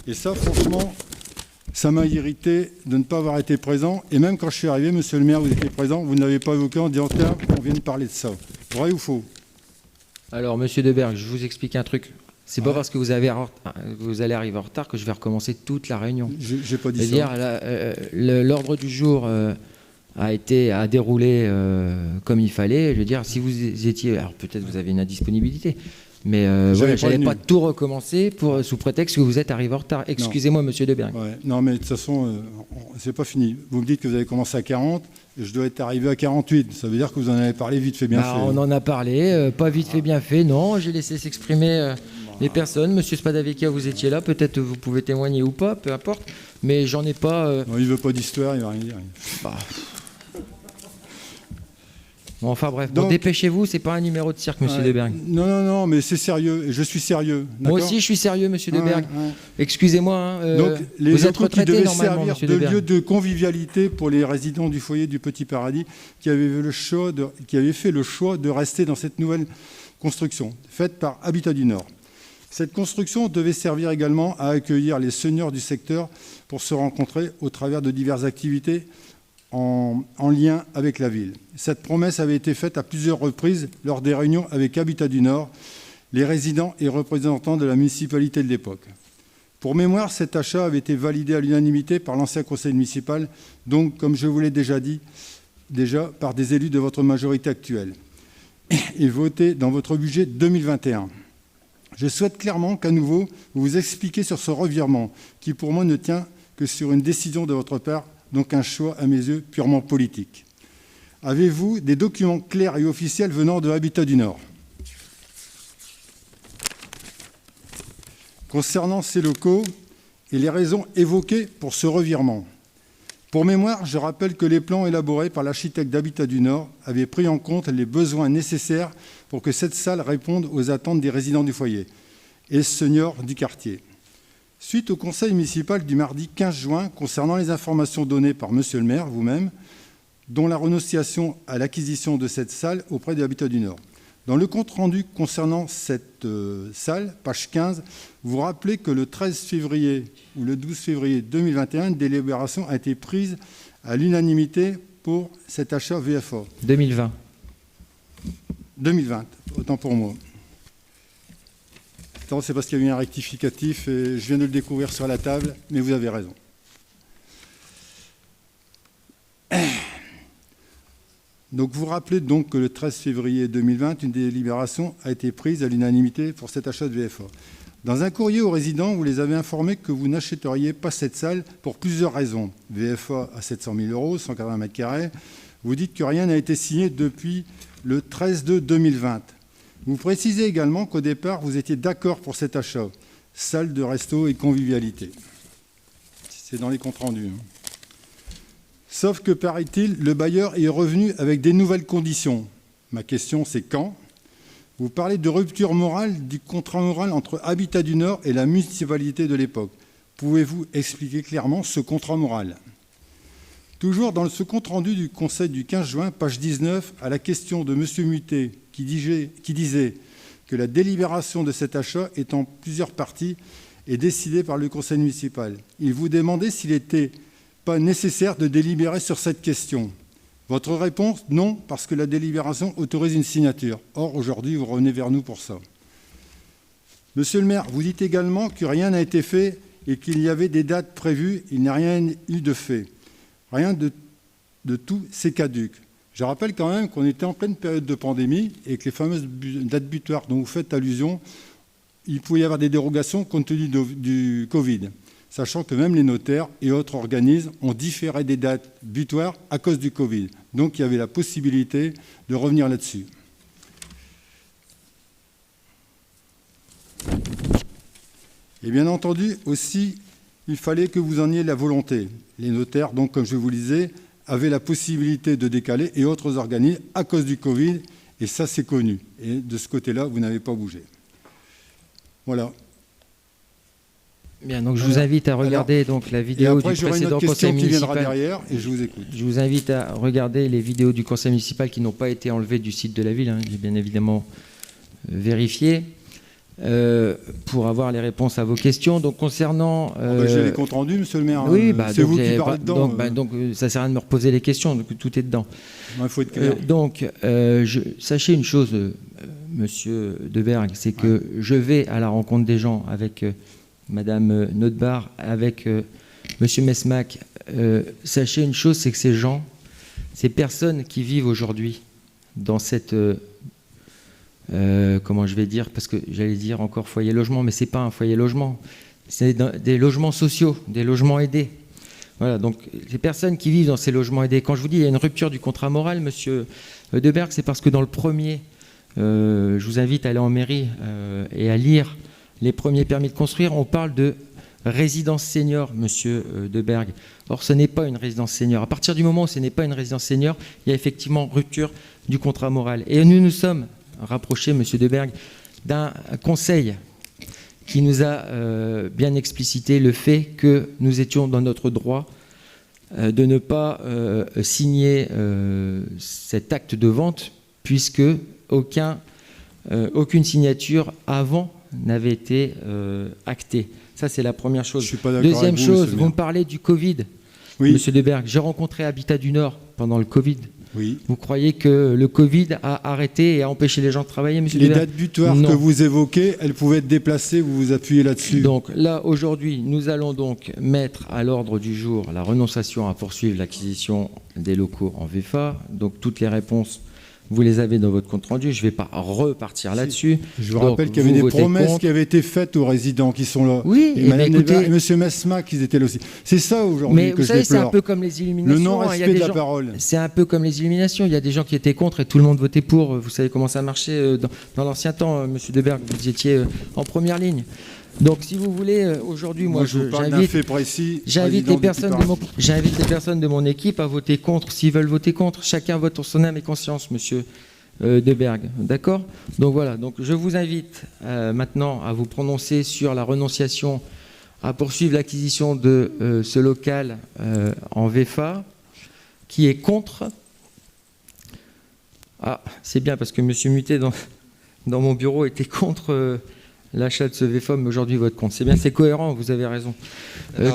[SPEAKER 11] Et ça, franchement, ça m'a irrité de ne pas avoir été présent. Et même quand je suis arrivé, Monsieur le maire, vous étiez présent, vous ne l'avez pas évoqué en disant « Tiens, on vient de parler de ça ». Vrai ou faux?
[SPEAKER 1] Alors, monsieur Deberg, je vous explique un truc. C'est pas parce que vous allez arriver en retard que je vais recommencer toute la réunion.
[SPEAKER 11] J'ai pas dit ça.
[SPEAKER 1] L'ordre du jour a déroulé comme il fallait. Je veux dire, si vous étiez... Alors, peut-être vous avez une indisponibilité. Mais voilà, je n'allais pas tout recommencer sous prétexte que vous êtes arrivé en retard. Excusez-moi, monsieur Deberg.
[SPEAKER 11] Ouais. Non, mais de toute façon, c'est pas fini. Vous me dites que vous avez commencé à 40, et je dois être arrivé à 48. Ça veut dire que vous en avez parlé vite fait, bien fait.
[SPEAKER 1] On en a parlé, pas vite fait, bien fait. Non, j'ai laissé s'exprimer les personnes. Monsieur Spadavecchia, vous étiez là. Peut-être vous pouvez témoigner ou pas, peu importe. Mais j'en ai pas...
[SPEAKER 11] Non, il veut pas d'histoire, il va rien dire.
[SPEAKER 1] Bon, enfin bref, donc, dépêchez-vous, c'est pas un numéro de cirque, monsieur Deberg.
[SPEAKER 11] Non, mais c'est sérieux, et je suis sérieux.
[SPEAKER 1] Moi aussi, je suis sérieux, monsieur Deberg. Excusez-moi,
[SPEAKER 11] donc, les
[SPEAKER 1] vous êtes retraité
[SPEAKER 11] devaient
[SPEAKER 1] normalement,
[SPEAKER 11] servir
[SPEAKER 1] monsieur
[SPEAKER 11] de
[SPEAKER 1] Deberg.
[SPEAKER 11] lieu de convivialité pour les résidents du foyer du Petit Paradis qui avaient fait le choix de rester dans cette nouvelle construction, faite par Habitat du Nord. Cette construction devait servir également à accueillir les seniors du secteur pour se rencontrer au travers de diverses activités en lien avec la ville. Cette promesse avait été faite à plusieurs reprises lors des réunions avec Habitat du Nord, les résidents et représentants de la municipalité de l'époque. Pour mémoire, cet achat avait été validé à l'unanimité par l'ancien conseil municipal, donc, comme je vous l'ai déjà dit, par des élus de votre majorité actuelle, et voté dans votre budget 2021. Je souhaite clairement qu'à nouveau, vous vous expliquiez sur ce revirement, qui pour moi ne tient que sur une décision de votre part, donc un choix, à mes yeux, purement politique. Avez-vous des documents clairs et officiels venant de Habitat du Nord? Concernant ces locaux et les raisons évoquées pour ce revirement, pour mémoire, je rappelle que les plans élaborés par l'architecte d'Habitat du Nord avaient pris en compte les besoins nécessaires pour que cette salle réponde aux attentes des résidents du foyer et seniors du quartier. Suite au conseil municipal du mardi 15 juin concernant les informations données par monsieur le maire, vous-même, dont la renonciation à l'acquisition de cette salle auprès de Habitat du Nord. Dans le compte-rendu concernant cette salle, page 15, vous rappelez que le 13 février ou le 12 février 2021, une délibération a été prise à l'unanimité pour cet achat VFA.
[SPEAKER 1] 2020.
[SPEAKER 11] 2020, autant pour moi. C'est parce qu'il y a eu un rectificatif et je viens de le découvrir sur la table, mais vous avez raison. Donc vous rappelez donc que le 13 février 2020, une délibération a été prise à l'unanimité pour cet achat de VFA. Dans un courrier aux résidents, vous les avez informés que vous n'achèteriez pas cette salle pour plusieurs raisons. VFA à 700 000 €, 180 mètres carrés. Vous dites que rien n'a été signé depuis le 13/2/2020. Vous précisez également qu'au départ, vous étiez d'accord pour cet achat, salle de resto et convivialité. C'est dans les comptes rendus. Sauf que, paraît-il, le bailleur est revenu avec des nouvelles conditions. Ma question, c'est quand? Vous parlez de rupture morale du contrat moral entre Habitat du Nord et la municipalité de l'époque. Pouvez-vous expliquer clairement ce contrat moral? Toujours dans ce compte-rendu du Conseil du 15 juin, page 19, à la question de M. Muté, qui disait que la délibération de cet achat est en plusieurs parties et décidée par le Conseil municipal. Il vous demandait s'il n'était pas nécessaire de délibérer sur cette question. Votre réponse, non, parce que la délibération autorise une signature. Or, aujourd'hui, vous revenez vers nous pour ça. Monsieur le maire, vous dites également que rien n'a été fait et qu'il y avait des dates prévues. Il n'y a rien eu de fait. Rien de tout, c'est caduque. Je rappelle quand même qu'on était en pleine période de pandémie et que les fameuses dates butoirs dont vous faites allusion, il pouvait y avoir des dérogations compte tenu du Covid, sachant que même les notaires et autres organismes ont différé des dates butoirs à cause du Covid. Donc il y avait la possibilité de revenir là-dessus. Et bien entendu aussi, il fallait que vous en ayez la volonté. Les notaires, donc comme je vous le disais, avaient la possibilité de décaler et autres organismes à cause du Covid, et ça c'est connu. Et de ce côté-là, vous n'avez pas bougé. Voilà.
[SPEAKER 1] Bien, donc je vous invite à regarder donc la vidéo du précédent conseil municipal.
[SPEAKER 11] Derrière, et je vous écoute.
[SPEAKER 1] Je vous invite à regarder les vidéos du conseil municipal qui n'ont pas été enlevées du site de la ville. J'ai bien évidemment vérifié. pour avoir les réponses à vos questions. Donc concernant...
[SPEAKER 11] J'ai les comptes rendus, monsieur le maire.
[SPEAKER 1] Oui,
[SPEAKER 11] c'est vous qui parlez dedans.
[SPEAKER 1] Donc ça ne sert à rien de me reposer les questions, donc tout est dedans.
[SPEAKER 11] Il faut être clair.
[SPEAKER 1] Sachez une chose, monsieur Debergue, c'est que je vais à la rencontre des gens avec madame Notbar, avec monsieur Mesmac. Sachez une chose, c'est que ces gens, ces personnes qui vivent aujourd'hui dans cette... comment je vais dire, parce que j'allais dire encore foyer logement, mais ce n'est pas un foyer logement, c'est des logements sociaux, des logements aidés. Voilà, donc les personnes qui vivent dans ces logements aidés, quand je vous dis il y a une rupture du contrat moral, monsieur Debergue, c'est parce que dans le premier, je vous invite à aller en mairie et à lire les premiers permis de construire, on parle de résidence senior, monsieur Debergue. Or, ce n'est pas une résidence senior. À partir du moment où ce n'est pas une résidence senior, il y a effectivement rupture du contrat moral. Et nous nous sommes rapproché, M. Debergue, d'un conseil qui nous a bien explicité le fait que nous étions dans notre droit de ne pas signer cet acte de vente puisque aucune signature avant n'avait été actée. Ça, c'est la première chose.
[SPEAKER 11] Je suis pas d'accord.
[SPEAKER 1] Deuxième
[SPEAKER 11] avec
[SPEAKER 1] chose, vous me parlez du Covid,
[SPEAKER 11] oui.
[SPEAKER 1] M. Debergue. J'ai rencontré Habitat du Nord pendant le Covid.
[SPEAKER 11] Oui.
[SPEAKER 1] Vous croyez que le Covid a arrêté et a empêché les gens de travailler, monsieur
[SPEAKER 11] Les
[SPEAKER 1] Debergue?
[SPEAKER 11] dates butoirs que vous évoquez, elles pouvaient être déplacées, vous vous appuyez là-dessus.
[SPEAKER 1] Donc là, aujourd'hui, nous allons donc mettre à l'ordre du jour la renonciation à poursuivre l'acquisition des locaux en VFA. Donc toutes les réponses, vous les avez dans votre compte-rendu. Je ne vais pas repartir là-dessus.
[SPEAKER 11] Je vous rappelle qu'il y avait des promesses qui avaient été faites aux résidents qui sont là.
[SPEAKER 1] Oui,
[SPEAKER 11] et Mme Neber et M. Mesmac, ils étaient là aussi. C'est ça aujourd'hui que je déplore. Mais vous savez, c'est
[SPEAKER 1] un peu comme les illuminations.
[SPEAKER 11] Le non-respect de la parole.
[SPEAKER 1] C'est un peu comme les illuminations. Il y a des gens qui étaient contre et tout le monde votait pour. Vous savez comment ça marchait dans l'ancien temps, M. Debergue. Vous étiez en première ligne. Donc, si vous voulez, aujourd'hui, moi j'invite les personnes de mon équipe à voter contre, s'ils veulent voter contre. Chacun vote pour son âme et conscience, monsieur Debergue. D'accord? Donc voilà, donc, je vous invite maintenant à vous prononcer sur la renonciation à poursuivre l'acquisition de ce local en VFA. Qui est contre? Ah, c'est bien parce que monsieur Muté dans mon bureau était contre... l'achat de ce VFA, mais aujourd'hui vote contre. C'est bien, c'est cohérent, vous avez raison.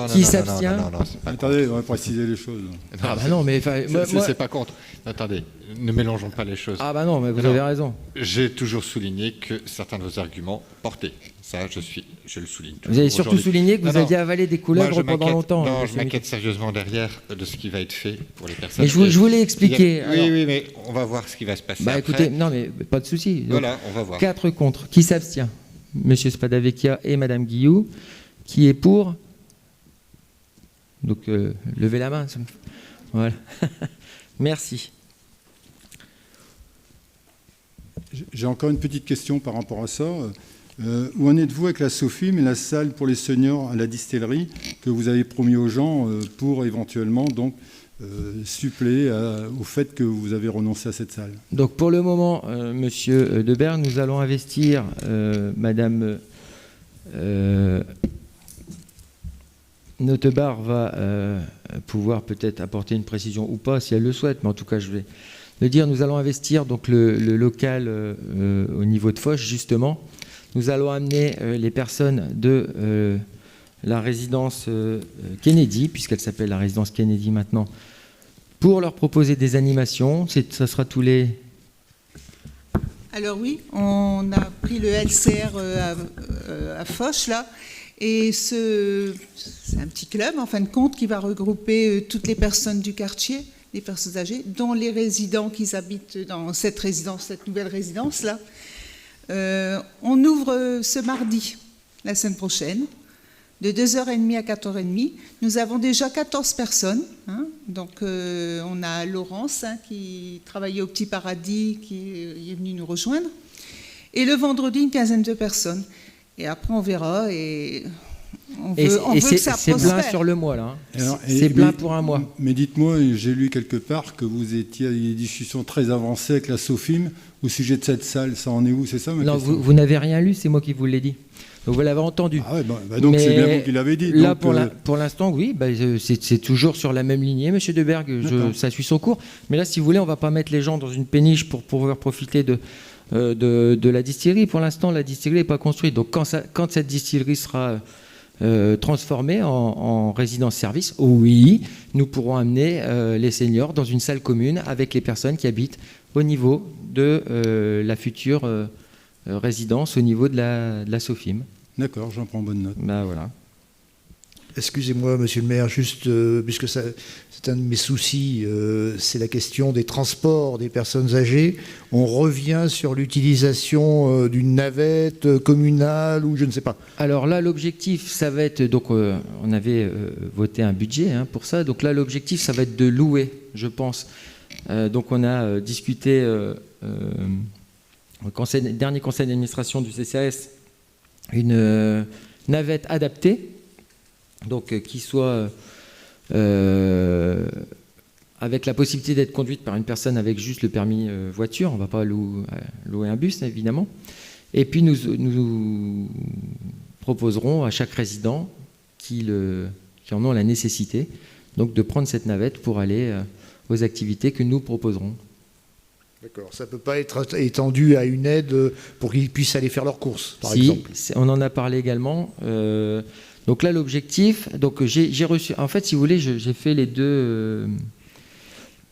[SPEAKER 1] Qui s'abstient?
[SPEAKER 11] Attendez, on va préciser les choses.
[SPEAKER 1] Ah bah non, mais...
[SPEAKER 5] C'est pas contre. Attendez, ne mélangeons pas les choses.
[SPEAKER 1] Ah bah non, mais vous avez raison.
[SPEAKER 5] J'ai toujours souligné que certains de vos arguments portaient. Ça, je le souligne.
[SPEAKER 1] Vous avez surtout souligné que vous aviez avalé des couleuvres pendant longtemps.
[SPEAKER 5] Non, je m'inquiète sérieusement derrière de ce qui va être fait pour les personnes.
[SPEAKER 1] Mais je vous l'ai expliqué.
[SPEAKER 5] Oui, mais on va voir ce qui va se passer après.
[SPEAKER 1] Écoutez, non, mais pas de souci.
[SPEAKER 5] Voilà, on va voir.
[SPEAKER 1] 4 contre. Qui s'abstient? Monsieur Spadavecchia et Madame Guillou. Qui est pour? Donc, levez la main. Voilà. Merci.
[SPEAKER 11] J'ai encore une petite question par rapport à ça. Où en êtes-vous avec la SOFIM et la salle pour les seniors à la distillerie que vous avez promis aux gens pour éventuellement donc suppléer au fait que vous avez renoncé à cette salle? Donc
[SPEAKER 1] pour le moment, monsieur Debergue, nous allons investir, madame Notebar va pouvoir peut-être apporter une précision ou pas si elle le souhaite, mais en tout cas je vais le dire, nous allons investir donc le local au niveau de Foch justement. Nous allons amener les personnes de la résidence Kennedy, puisqu'elle s'appelle la résidence Kennedy maintenant, pour leur proposer des animations. Ça sera tous les...
[SPEAKER 12] Alors oui, on a pris le LCR à Foch, là, et c'est un petit club, en fin de compte, qui va regrouper toutes les personnes du quartier, les personnes âgées, dont les résidents qui habitent dans cette résidence, cette nouvelle résidence-là. On ouvre ce mardi, la semaine prochaine, de 2h30 à 4h30. Nous avons déjà 14 personnes. Hein, donc, on a Laurence qui travaillait au Petit Paradis, qui est venue nous rejoindre. Et le vendredi, une quinzaine de personnes. Et après, on verra. Et on veut que ça prospère.
[SPEAKER 1] C'est plein sur le mois, là. C'est plein pour un mois.
[SPEAKER 11] Mais dites-moi, j'ai lu quelque part que vous étiez à des discussions très avancées avec la SOFIM au sujet de cette salle. Ça en est où? C'est ça ma question?
[SPEAKER 1] Vous n'avez rien lu, c'est moi qui vous l'ai dit. Donc vous l'avez entendu.
[SPEAKER 11] Ah ouais, donc c'est bien vous qui l'avez dit.
[SPEAKER 1] Là,
[SPEAKER 11] donc,
[SPEAKER 1] pour l'instant, oui, c'est toujours sur la même lignée, monsieur Debergue. Ça suit son cours. Mais là, si vous voulez, on ne va pas mettre les gens dans une péniche pour pouvoir profiter de la distillerie. Pour l'instant, la distillerie n'est pas construite. Donc quand cette distillerie sera transformée en résidence-service, oui, nous pourrons amener les seniors dans une salle commune avec les personnes qui habitent au niveau de la future résidence, au niveau de la SOFIM.
[SPEAKER 11] D'accord, j'en prends bonne note.
[SPEAKER 1] Ben, voilà.
[SPEAKER 4] Excusez-moi, monsieur le maire, juste, puisque c'est un de mes soucis, c'est la question des transports des personnes âgées. On revient sur l'utilisation d'une navette communale ou je ne sais pas.
[SPEAKER 1] Alors là, l'objectif, ça va être... Donc, on avait voté un budget pour ça. Donc là, l'objectif, ça va être de louer, je pense. Donc on a discuté au dernier conseil d'administration du CCAS une navette adaptée, donc qui soit avec la possibilité d'être conduite par une personne avec juste le permis voiture. On ne va pas louer un bus, évidemment. Et puis nous proposerons à chaque résident qui en ont la nécessité donc de prendre cette navette pour aller aux activités que nous proposerons.
[SPEAKER 4] D'accord, ça ne peut pas être étendu à une aide pour qu'ils puissent aller faire leurs courses, par exemple.
[SPEAKER 1] On en a parlé également. Donc là, l'objectif, donc j'ai reçu, en fait, si vous voulez, j'ai fait les deux,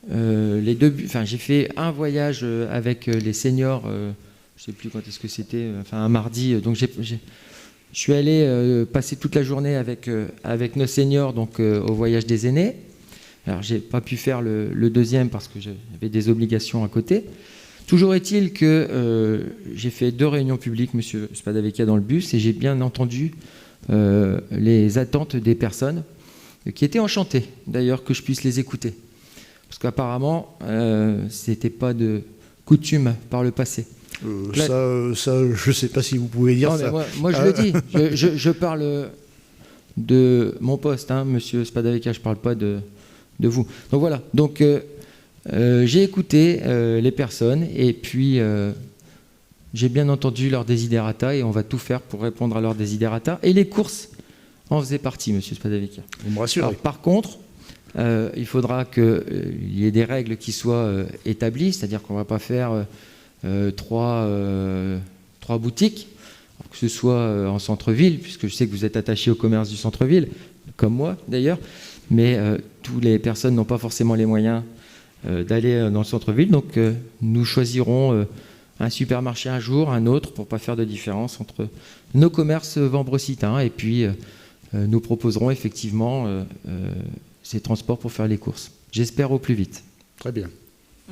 [SPEAKER 1] enfin, j'ai fait un voyage avec les seniors, je ne sais plus quand est-ce que c'était, enfin un mardi, donc je suis allé passer toute la journée avec nos seniors, donc au voyage des aînés. Alors, j'ai pas pu faire le deuxième parce que j'avais des obligations à côté. Toujours est-il que j'ai fait 2 réunions publiques, monsieur Spadavecchia, dans le bus, et j'ai bien entendu les attentes des personnes qui étaient enchantées, d'ailleurs, que je puisse les écouter. Parce qu'apparemment, c'était pas de coutume par le passé.
[SPEAKER 4] Ça, je ne sais pas si vous pouvez dire ça.
[SPEAKER 1] Moi, je le dis. Je parle de mon poste, monsieur Spadavecchia, je ne parle pas de vous. Donc voilà, donc j'ai écouté les personnes et puis j'ai bien entendu leurs desiderata et on va tout faire pour répondre à leurs desiderata. Et les courses en faisaient partie, monsieur Spadavecchia.
[SPEAKER 4] Vous me rassurez.
[SPEAKER 1] Alors, par contre, il faudra qu'il y ait des règles qui soient établies, c'est-à-dire qu'on ne va pas faire 3 boutiques, que ce soit en centre-ville, puisque je sais que vous êtes attaché au commerce du centre-ville, comme moi d'ailleurs, mais toutes les personnes n'ont pas forcément les moyens d'aller dans le centre-ville, donc nous choisirons un supermarché un jour, un autre, pour ne pas faire de différence entre nos commerces vambrocitains, et puis nous proposerons effectivement ces transports pour faire les courses. J'espère au plus vite.
[SPEAKER 4] Très bien.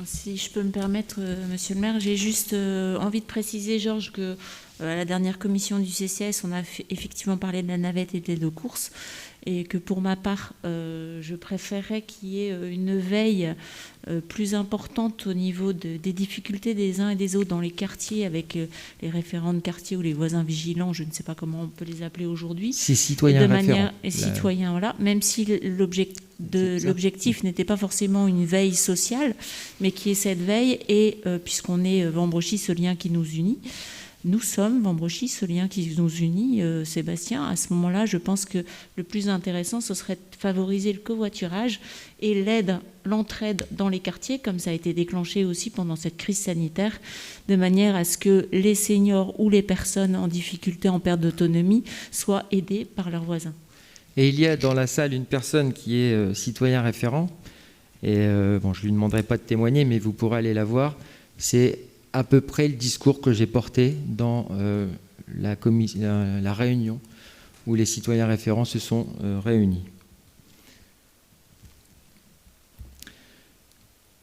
[SPEAKER 7] Si je peux me permettre, monsieur le maire, j'ai juste envie de préciser, Georges, que à la dernière commission du CCS, on a effectivement parlé de la navette et des 2 courses, et que pour ma part, je préférerais qu'il y ait une veille plus importante au niveau des difficultés des uns et des autres dans les quartiers, avec les référents de quartier ou les voisins vigilants, je ne sais pas comment on peut les appeler aujourd'hui.
[SPEAKER 1] C'est citoyens référents.
[SPEAKER 7] Citoyens, voilà, même si l'objectif n'était pas forcément une veille sociale, mais qui est cette veille, et puisqu'on est Vambrochy, ce lien qui nous unit, nous sommes Vambrochy, ce lien qui nous unit, Sébastien. À ce moment-là, je pense que le plus intéressant, ce serait de favoriser le covoiturage et l'entraide dans les quartiers, comme ça a été déclenché aussi pendant cette crise sanitaire, de manière à ce que les seniors ou les personnes en difficulté, en perte d'autonomie, soient aidés par leurs voisins.
[SPEAKER 1] Et il y a dans la salle une personne qui est citoyen référent, et bon, je ne lui demanderai pas de témoigner, mais vous pourrez aller la voir. C'est à peu près le discours que j'ai porté dans la réunion où les citoyens référents se sont réunis.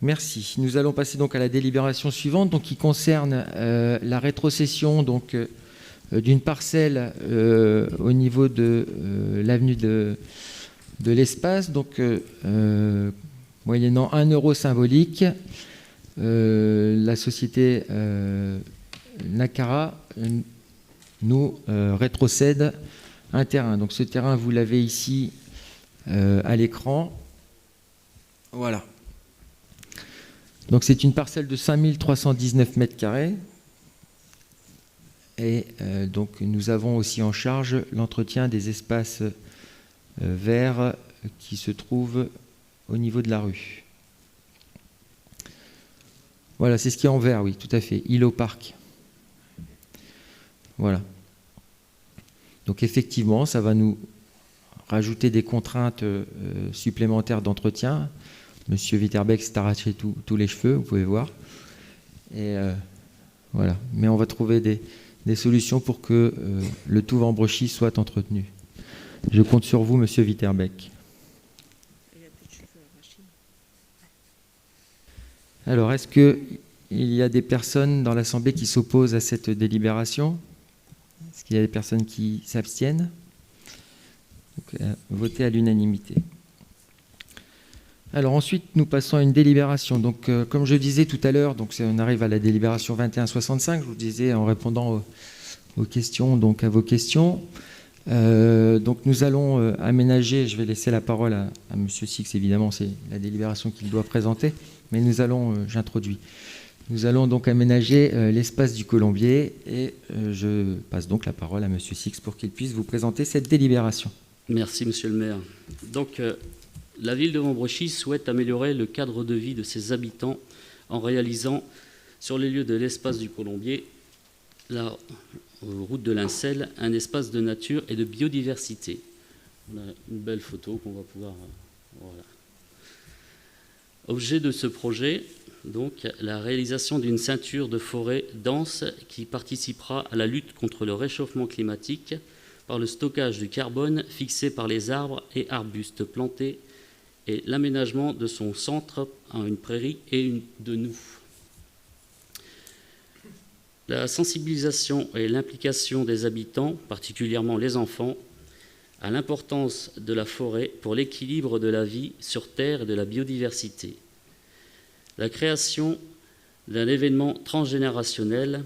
[SPEAKER 1] Merci. Nous allons passer donc à la délibération suivante, donc qui concerne la rétrocession donc d'une parcelle au niveau de l'avenue de l'Espace, donc moyennant 1 € symbolique. La société Nakara nous rétrocède un terrain. Donc ce terrain, vous l'avez ici à l'écran. Voilà. Donc c'est une parcelle de 5319 mètres carrés. Et donc nous avons aussi en charge l'entretien des espaces verts qui se trouvent au niveau de la rue. Voilà, c'est ce qui est en vert, oui, tout à fait. Îlot Park. Voilà. Donc effectivement, ça va nous rajouter des contraintes supplémentaires d'entretien. Monsieur Witterbeck s'est arraché tous les cheveux, vous pouvez voir. Et voilà. Mais on va trouver des solutions pour que le tout Vambrochy soit entretenu. Je compte sur vous, monsieur Witterbeck. Alors, est-ce qu'il y a des personnes dans l'Assemblée qui s'opposent à cette délibération? Est-ce qu'il y a des personnes qui s'abstiennent? Voter à l'unanimité. Alors ensuite, nous passons à une délibération. Donc, comme je disais tout à l'heure, on arrive à la délibération 2165. Je vous disais en répondant aux questions, donc à vos questions. Donc nous allons aménager, je vais laisser la parole à M. Six, évidemment, c'est la délibération qu'il doit présenter, mais j'introduis. Nous allons donc aménager l'espace du Colombier et je passe donc la parole à M. Six pour qu'il puisse vous présenter cette délibération.
[SPEAKER 13] Merci, Monsieur le maire. Donc, la ville de Vambrochy souhaite améliorer le cadre de vie de ses habitants en réalisant sur les lieux de l'espace du Colombier, la route de l'Incel, un espace de nature et de biodiversité. On a une belle photo qu'on va pouvoir... voilà. Objet de ce projet, donc, la réalisation d'une ceinture de forêt dense qui participera à la lutte contre le réchauffement climatique par le stockage du carbone fixé par les arbres et arbustes plantés et l'aménagement de son centre en une prairie et de nous. La sensibilisation et l'implication des habitants, particulièrement les enfants, à l'importance de la forêt pour l'équilibre de la vie sur Terre et de la biodiversité. La création d'un événement transgénérationnel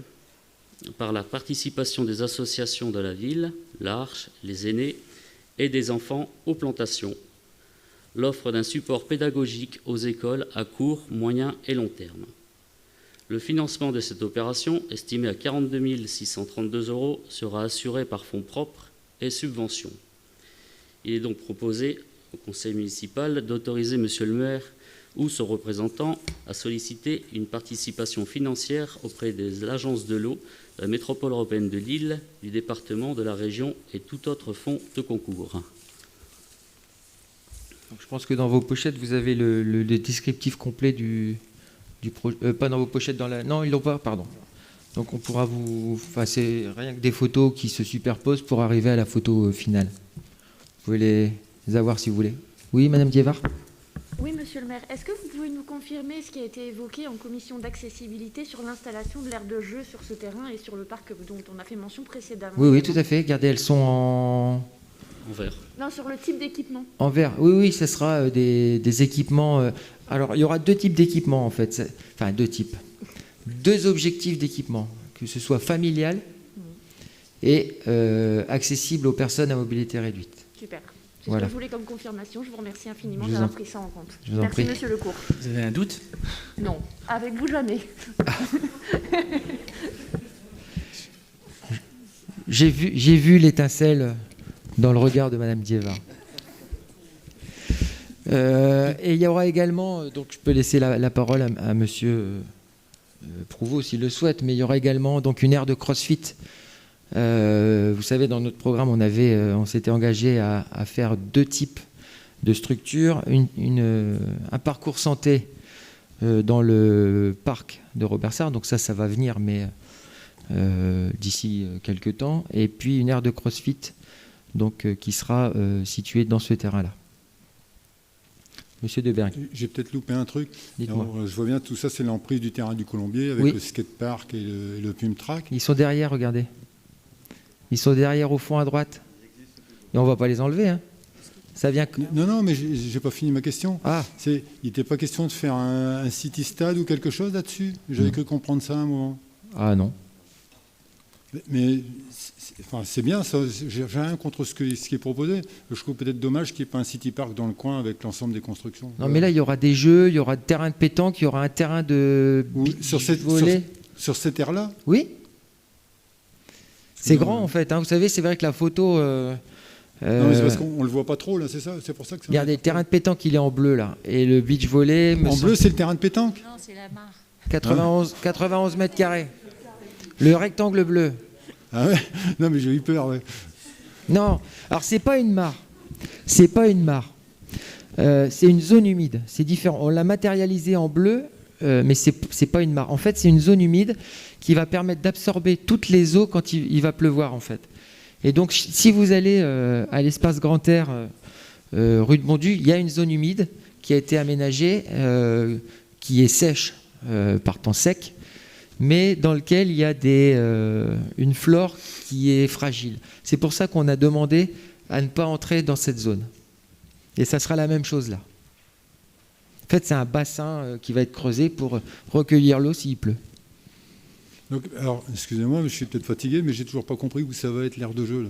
[SPEAKER 13] par la participation des associations de la ville, l'Arche, les aînés et des enfants aux plantations. L'offre d'un support pédagogique aux écoles à court, moyen et long terme. Le financement de cette opération, estimé à 42 632 €, sera assuré par fonds propres et subventions. Il est donc proposé au conseil municipal d'autoriser monsieur le maire ou son représentant à solliciter une participation financière auprès des agences de l'eau de la métropole européenne de Lille, du département, de la région et tout autre fonds de concours.
[SPEAKER 1] Donc, je pense que dans vos pochettes, vous avez le descriptif complet du projet. Pas dans vos pochettes, non, ils l'ont pas, pardon. Donc on pourra enfin, c'est rien que des photos qui se superposent pour arriver à la photo finale. Vous pouvez les avoir si vous voulez. Oui, Madame Diévard ?
[SPEAKER 6] Oui, monsieur le maire. Est-ce que vous pouvez nous confirmer ce qui a été évoqué en commission d'accessibilité sur l'installation de l'aire de jeu sur ce terrain et sur le parc dont on a fait mention précédemment?
[SPEAKER 1] Oui, tout à fait. Regardez, elles sont en
[SPEAKER 13] vert.
[SPEAKER 6] Non, sur le type d'équipement.
[SPEAKER 1] En vert. Oui, ce sera des équipements. Alors, il y aura deux types d'équipements, en fait. Enfin, deux types. Deux objectifs d'équipement. Que ce soit familial et accessible aux personnes à mobilité réduite.
[SPEAKER 6] Super. C'est
[SPEAKER 1] voilà.
[SPEAKER 6] ce que je voulais comme confirmation. Je vous remercie infiniment d'avoir pris ça en compte.
[SPEAKER 1] Je vous en
[SPEAKER 6] Merci,
[SPEAKER 1] prie.
[SPEAKER 6] monsieur Lecourt.
[SPEAKER 8] Vous avez un doute?
[SPEAKER 6] Non, avec vous jamais.
[SPEAKER 1] J'ai vu l'étincelle dans le regard de Madame Diévard. Et il y aura également, donc je peux laisser la parole à monsieur Prouveau s'il le souhaite, mais il y aura également donc une aire de crossfit. Vous savez, dans notre programme, on s'était engagé à faire deux types de structures. Un parcours santé dans le parc de Robert-Sarre, donc ça va venir, mais d'ici quelques temps. Et puis une aire de crossfit donc, qui sera située dans ce terrain-là. Monsieur Deberg.
[SPEAKER 11] J'ai peut-être loupé un truc.
[SPEAKER 1] Dites-moi.
[SPEAKER 11] Alors, je vois bien, tout ça, c'est l'emprise du terrain du Colombier avec le skatepark et le Pum Track.
[SPEAKER 1] Ils sont derrière, regardez. Ils sont derrière au fond à droite. Et on ne va pas les enlever. Hein. Ça vient...
[SPEAKER 11] Non, mais j'ai pas fini ma question.
[SPEAKER 1] Ah.
[SPEAKER 11] Il n'était pas question de faire un city stade ou quelque chose là-dessus? J'avais cru comprendre ça à un moment.
[SPEAKER 1] Ah non.
[SPEAKER 11] Mais c'est bien, ça. J'ai rien contre ce qui est proposé. Je trouve peut-être dommage qu'il n'y ait pas un city park dans le coin avec l'ensemble des constructions.
[SPEAKER 1] Non, mais là, il y aura des jeux, il y aura un terrain de pétanque, il y aura un terrain de volley.
[SPEAKER 11] Sur cette aire-là?
[SPEAKER 1] Oui. C'est grand, en fait. Hein. Vous savez, c'est vrai que la photo...
[SPEAKER 11] Non, mais c'est parce qu'on ne le voit pas trop, là, c'est ça? C'est pour ça que ça...
[SPEAKER 1] Regardez, le terrain de pétanque, il est en bleu, là. Et le beach volley...
[SPEAKER 11] En bleu, c'est le terrain de pétanque?
[SPEAKER 7] Non, c'est la mare.
[SPEAKER 1] 91 mètres carrés. Le rectangle bleu.
[SPEAKER 11] Ah ouais? Non, mais j'ai eu peur, ouais.
[SPEAKER 1] Non, alors c'est pas une mare. C'est pas une mare. C'est une zone humide. C'est différent. On l'a matérialisé en bleu, mais c'est pas une mare. En fait, c'est une zone humide qui va permettre d'absorber toutes les eaux quand il va pleuvoir, en fait. Et donc, si vous allez à l'espace Grand Air, rue de Bondu, il y a une zone humide qui a été aménagée, qui est sèche par temps sec, mais dans lequel il y a une flore qui est fragile. C'est pour ça qu'on a demandé à ne pas entrer dans cette zone. Et ça sera la même chose là. En fait, c'est un bassin qui va être creusé pour recueillir l'eau s'il pleut.
[SPEAKER 11] Donc, alors, excusez-moi, je suis peut-être fatigué, mais j'ai toujours pas compris où ça va être l'aire de jeu, là.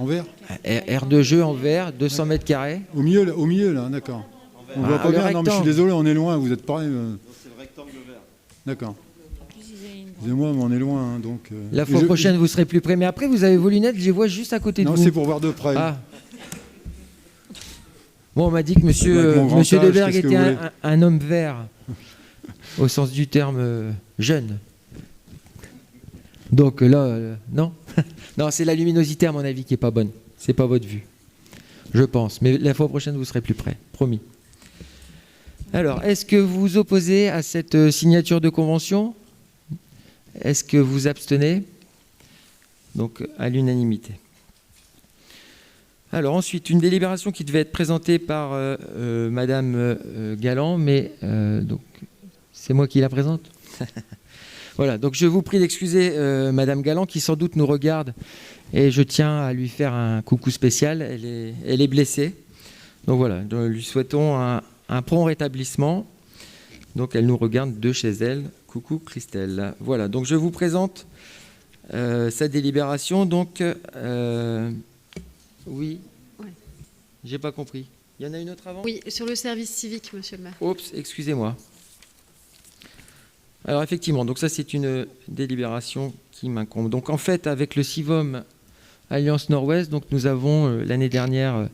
[SPEAKER 11] En vert?
[SPEAKER 1] Aire de jeu en vert, 200 mètres carrés.
[SPEAKER 11] Au milieu, là, d'accord. On voit pas bien, non, mais je suis désolé, on est loin, vous êtes pareil.
[SPEAKER 3] C'est le rectangle vert.
[SPEAKER 11] D'accord. Excusez-moi, mais on est loin, hein, donc...
[SPEAKER 1] La fois prochaine, vous serez plus près. Mais après, vous avez vos lunettes, je les vois juste à côté de vous.
[SPEAKER 11] Non, c'est pour voir de près.
[SPEAKER 1] Ah. Bon, on m'a dit que monsieur Deberg était un homme vert, au sens du terme jeune. Donc là, non. Non, c'est la luminosité, à mon avis, qui n'est pas bonne. C'est pas votre vue, je pense. Mais la fois prochaine, vous serez plus près, promis. Alors, est-ce que vous vous opposez à cette signature de convention? Est-ce que vous abstenez? Donc, à l'unanimité. Alors ensuite, une délibération qui devait être présentée par Madame Galland, mais donc c'est moi qui la présente. Voilà, donc je vous prie d'excuser Madame Galland qui sans doute nous regarde et je tiens à lui faire un coucou spécial. Elle est blessée. Donc voilà, nous lui souhaitons un prompt rétablissement. Donc elle nous regarde de chez elle. Coucou Christelle. Voilà, donc je vous présente sa délibération. Donc... oui.
[SPEAKER 14] Ouais.
[SPEAKER 1] J'ai pas compris. Il y en a une autre avant?
[SPEAKER 14] Oui, sur le service civique, monsieur le maire.
[SPEAKER 1] Oups, excusez-moi. Alors effectivement, donc ça c'est une délibération qui m'incombe. Donc en fait, avec le CIVOM Alliance Nord-Ouest, donc nous avons l'année dernière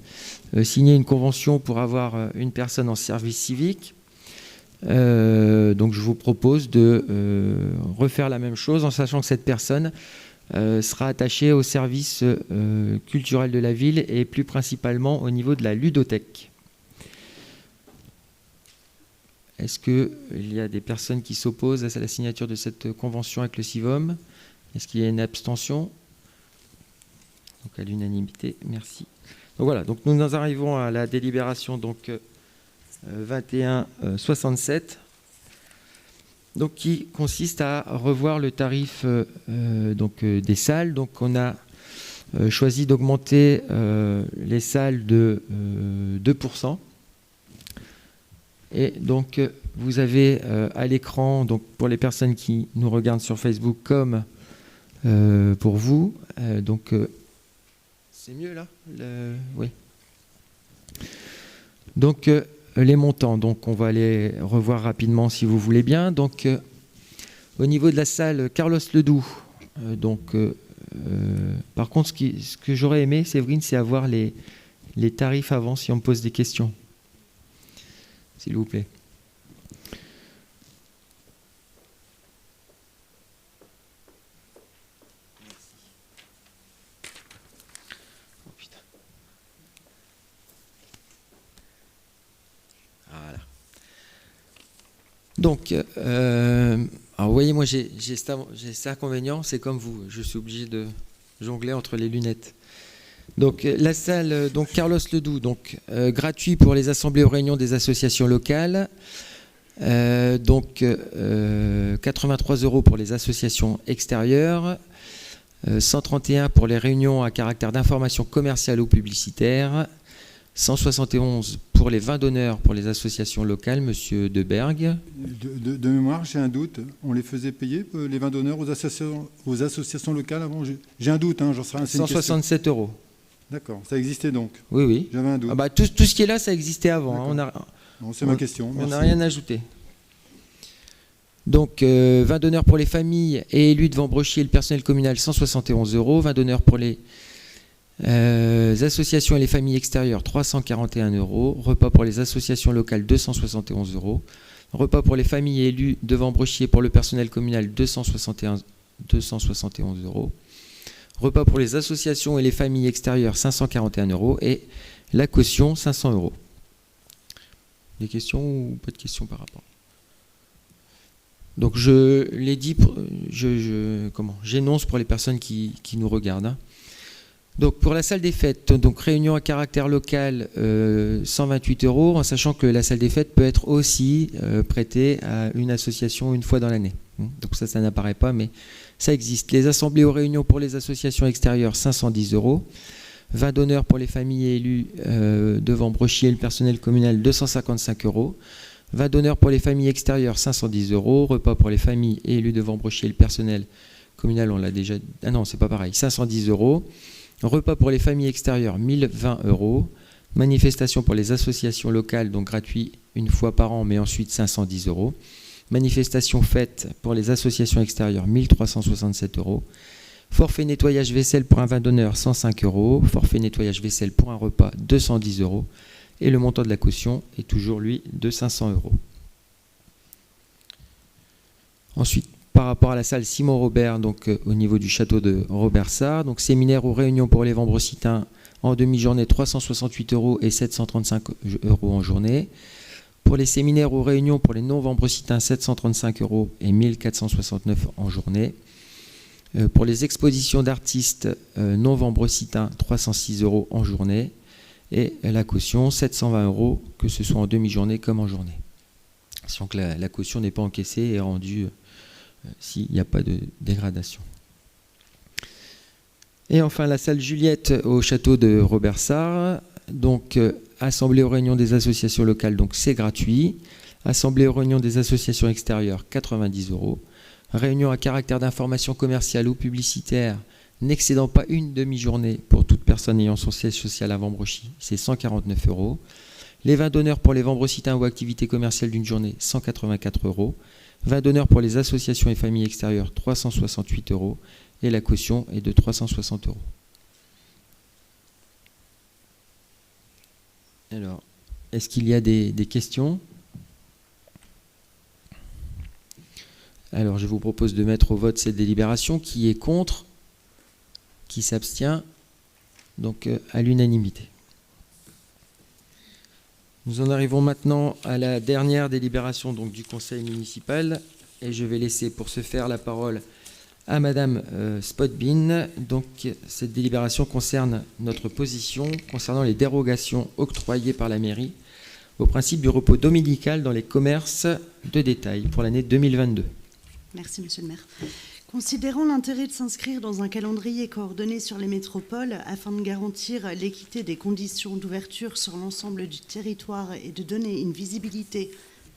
[SPEAKER 1] signé une convention pour avoir une personne en service civique. Donc je vous propose de refaire la même chose en sachant que cette personne sera attaché au service culturel de la ville et plus principalement au niveau de la ludothèque. Est-ce qu'il y a des personnes qui s'opposent à la signature de cette convention avec le CIVOM? Est-ce qu'il y a une abstention? Donc à l'unanimité, merci. Donc voilà, donc nous arrivons à la délibération donc 2167. Donc, qui consiste à revoir le tarif des salles. Donc, on a choisi d'augmenter les salles de 2%. Et donc, vous avez à l'écran, donc pour les personnes qui nous regardent sur Facebook comme pour vous, c'est mieux là? Oui. Donc, les montants, donc on va les revoir rapidement si vous voulez bien. Donc, au niveau de la salle Carlos Ledoux, par contre, ce que j'aurais aimé, Séverine, c'est avoir les tarifs avant si on me pose des questions. S'il vous plaît. Voilà. Donc, alors vous voyez, moi j'ai cet inconvénient, c'est comme vous, je suis obligé de jongler entre les lunettes. Donc la salle, donc Carlos Ledoux, donc gratuit pour les assemblées aux réunions des associations locales. 83 € pour les associations extérieures, 131 pour les réunions à caractère d'information commerciale ou publicitaire, 171 pour les vins d'honneur pour les associations locales, monsieur Deberg.
[SPEAKER 11] De mémoire, j'ai un doute. On les faisait payer, les vins d'honneur, aux associations locales avant? J'ai un doute, hein, j'en serais un.
[SPEAKER 1] 167 €.
[SPEAKER 11] D'accord, ça existait donc?
[SPEAKER 1] Oui, oui.
[SPEAKER 11] J'avais un doute.
[SPEAKER 1] Ah bah, tout ce qui est là, ça existait avant. Hein.
[SPEAKER 11] C'est ma question.
[SPEAKER 1] On n'a rien ajouté. Donc, vin d'honneur pour les familles et élus de Vambrochy et le personnel communal, 171 €. Vin d'honneur pour les associations et les familles extérieures, 341 €. Repas pour les associations locales, 271 €. Repas pour les familles et élus de Vambrochy et pour le personnel communal, 271 €. Repas pour les associations et les familles extérieures, 541 €. Et la caution, 500 €. Des questions ou pas de questions par rapport? Donc je l'ai dit, j'énonce pour les personnes qui nous regardent. Hein. Donc pour la salle des fêtes, donc réunion à caractère local, 128 €, en sachant que la salle des fêtes peut être aussi prêtée à une association une fois dans l'année. Donc ça n'apparaît pas, mais ça existe. Les assemblées aux réunions pour les associations extérieures, 510 €. 20 d'honneur pour les familles et élus de Vambrochy et le personnel communal, 255 €. 20 d'honneur pour les familles extérieures, 510 €. Repas pour les familles et élus de Vambrochy et le personnel communal, on l'a déjà... Ah non, c'est pas pareil, 510 €. Repas pour les familles extérieures, 1020 €. Manifestation pour les associations locales, donc gratuit une fois par an, mais ensuite 510 €. Manifestation faite pour les associations extérieures, 1367 €. Forfait nettoyage vaisselle pour un vin d'honneur, 105 €. Forfait nettoyage vaisselle pour un repas, 210 €. Et le montant de la caution est toujours, lui, de 500 €. Ensuite, par rapport à la salle Simon Robert, donc au niveau du château de Robert-Sarre, donc séminaire ou réunion pour les Vambrocitains en demi-journée, 368 € et 735 € en journée. Pour les séminaires ou réunions pour les non-Vambrocitains, 735 € et 1469 € en journée. Pour les expositions d'artistes non-Vambrocitains, 306 € en journée. Et la caution, 720 €, que ce soit en demi-journée comme en journée. Sachant que la caution n'est pas encaissée et rendue s'il n'y a pas de dégradation. Et enfin, la salle Juliette au château de Robert-Sarre. Donc, assemblée aux réunions des associations locales, donc c'est gratuit. Assemblée aux réunions des associations extérieures, 90 €. Réunion à caractère d'information commerciale ou publicitaire, n'excédant pas une demi-journée pour toute personne ayant son siège social à Vambrochy, c'est 149 €. Les 20 d'honneur pour les Vambrocitains ou activités commerciales d'une journée, 184 €. 20 d'honneur pour les associations et familles extérieures, 368 €. Et la caution est de 360 €. Alors, est-ce qu'il y a des questions? Alors, je vous propose de mettre au vote cette délibération. Qui est contre? Qui s'abstient? Donc, à l'unanimité. Nous en arrivons maintenant à la dernière délibération donc, du conseil municipal. Et je vais laisser pour ce faire la parole à Madame Spotbin. Donc, cette délibération concerne notre position concernant les dérogations octroyées par la mairie au principe du repos dominical dans les commerces de détail pour l'année 2022.
[SPEAKER 15] Merci, Monsieur le maire. Considérant l'intérêt de s'inscrire dans un calendrier coordonné sur les métropoles afin de garantir l'équité des conditions d'ouverture sur l'ensemble du territoire et de donner une visibilité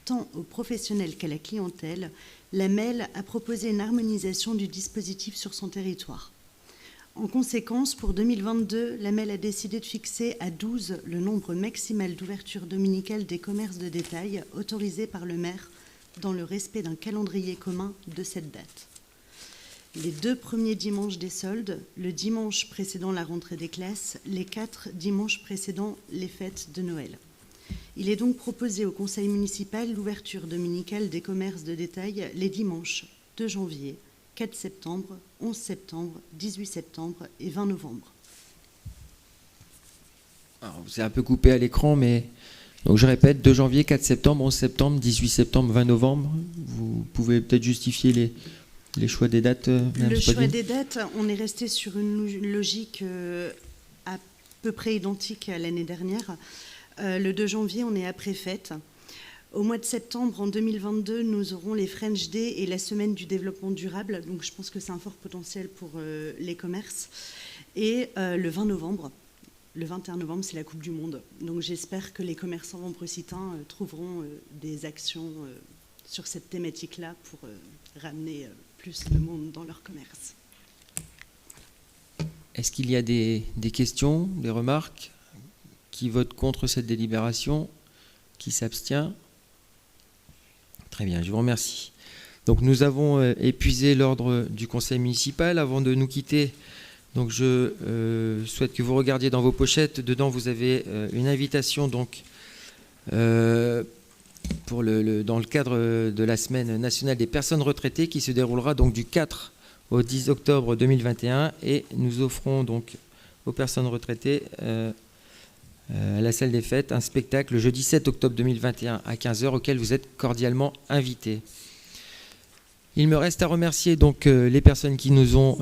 [SPEAKER 15] tant aux professionnels qu'à la clientèle, la MEL a proposé une harmonisation du dispositif sur son territoire. En conséquence, pour 2022, la MEL a décidé de fixer à 12 le nombre maximal d'ouverture dominicale des commerces de détail autorisés par le maire dans le respect d'un calendrier commun de cette date. Les 2 premiers dimanches des soldes, le dimanche précédant la rentrée des classes, les 4 dimanches précédant les fêtes de Noël. Il est donc proposé au conseil municipal l'ouverture dominicale des commerces de détail les dimanches 2 janvier, 4 septembre, 11 septembre, 18 septembre et 20 novembre.
[SPEAKER 1] Alors, vous êtes un peu coupé à l'écran, mais donc je répète, 2 janvier, 4 septembre, 11 septembre, 18 septembre, 20 novembre. Vous pouvez peut-être justifier les choix des dates, Madame
[SPEAKER 15] Le
[SPEAKER 1] Spotbin.
[SPEAKER 15] choix des dates, on est resté sur une logique à peu près identique à l'année dernière. Le 2 janvier, on est après fête. Au mois de septembre, en 2022, nous aurons les French Day et la semaine du développement durable. Donc je pense que c'est un fort potentiel pour les commerces. Et le 20 novembre, le 21 novembre, c'est la Coupe du Monde. Donc j'espère que les commerçants vambrocitains trouveront des actions sur cette thématique-là pour ramener plus de monde dans leur commerce.
[SPEAKER 1] Est-ce qu'il y a des questions, des remarques? Qui vote contre cette délibération? Qui s'abstient? Très bien, je vous remercie. Donc nous avons épuisé l'ordre du conseil municipal. Avant de nous quitter, donc je souhaite que vous regardiez dans vos pochettes. Dedans, vous avez une invitation donc, dans le cadre de la Semaine nationale des personnes retraitées qui se déroulera donc du 4 au 10 octobre 2021. Et nous offrons donc aux personnes retraitées à la salle des fêtes un spectacle le jeudi 7 octobre 2021 à 15h auquel vous êtes cordialement invités. Il me reste à remercier donc les personnes qui nous ont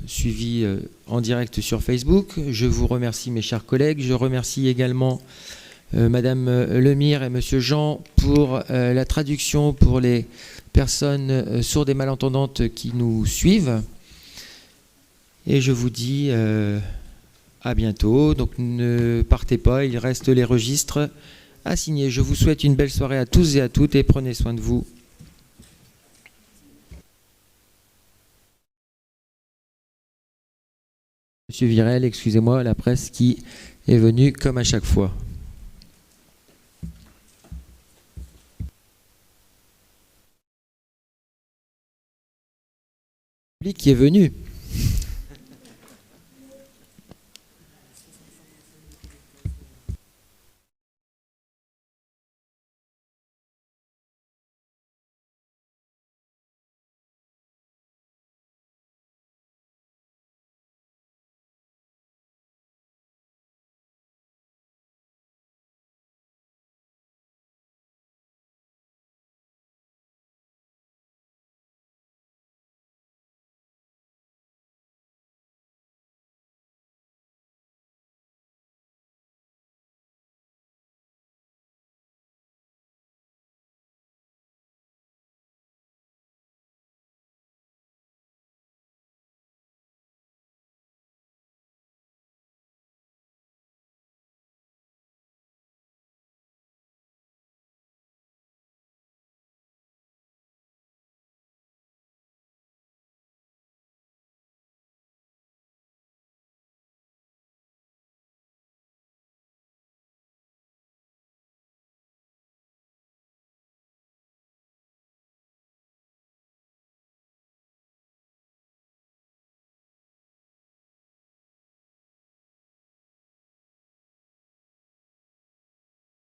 [SPEAKER 1] suivis en direct sur Facebook. Je vous remercie mes chers collègues. Je remercie également Madame Lemire et Monsieur Jean pour la traduction pour les personnes sourdes et malentendantes qui nous suivent. Et je vous dis à bientôt. Donc ne partez pas, il reste les registres à signer. Je vous souhaite une belle soirée à tous et à toutes et prenez soin de vous. Monsieur Virel, excusez-moi, la presse qui est venue comme à chaque fois. Le public qui est venu.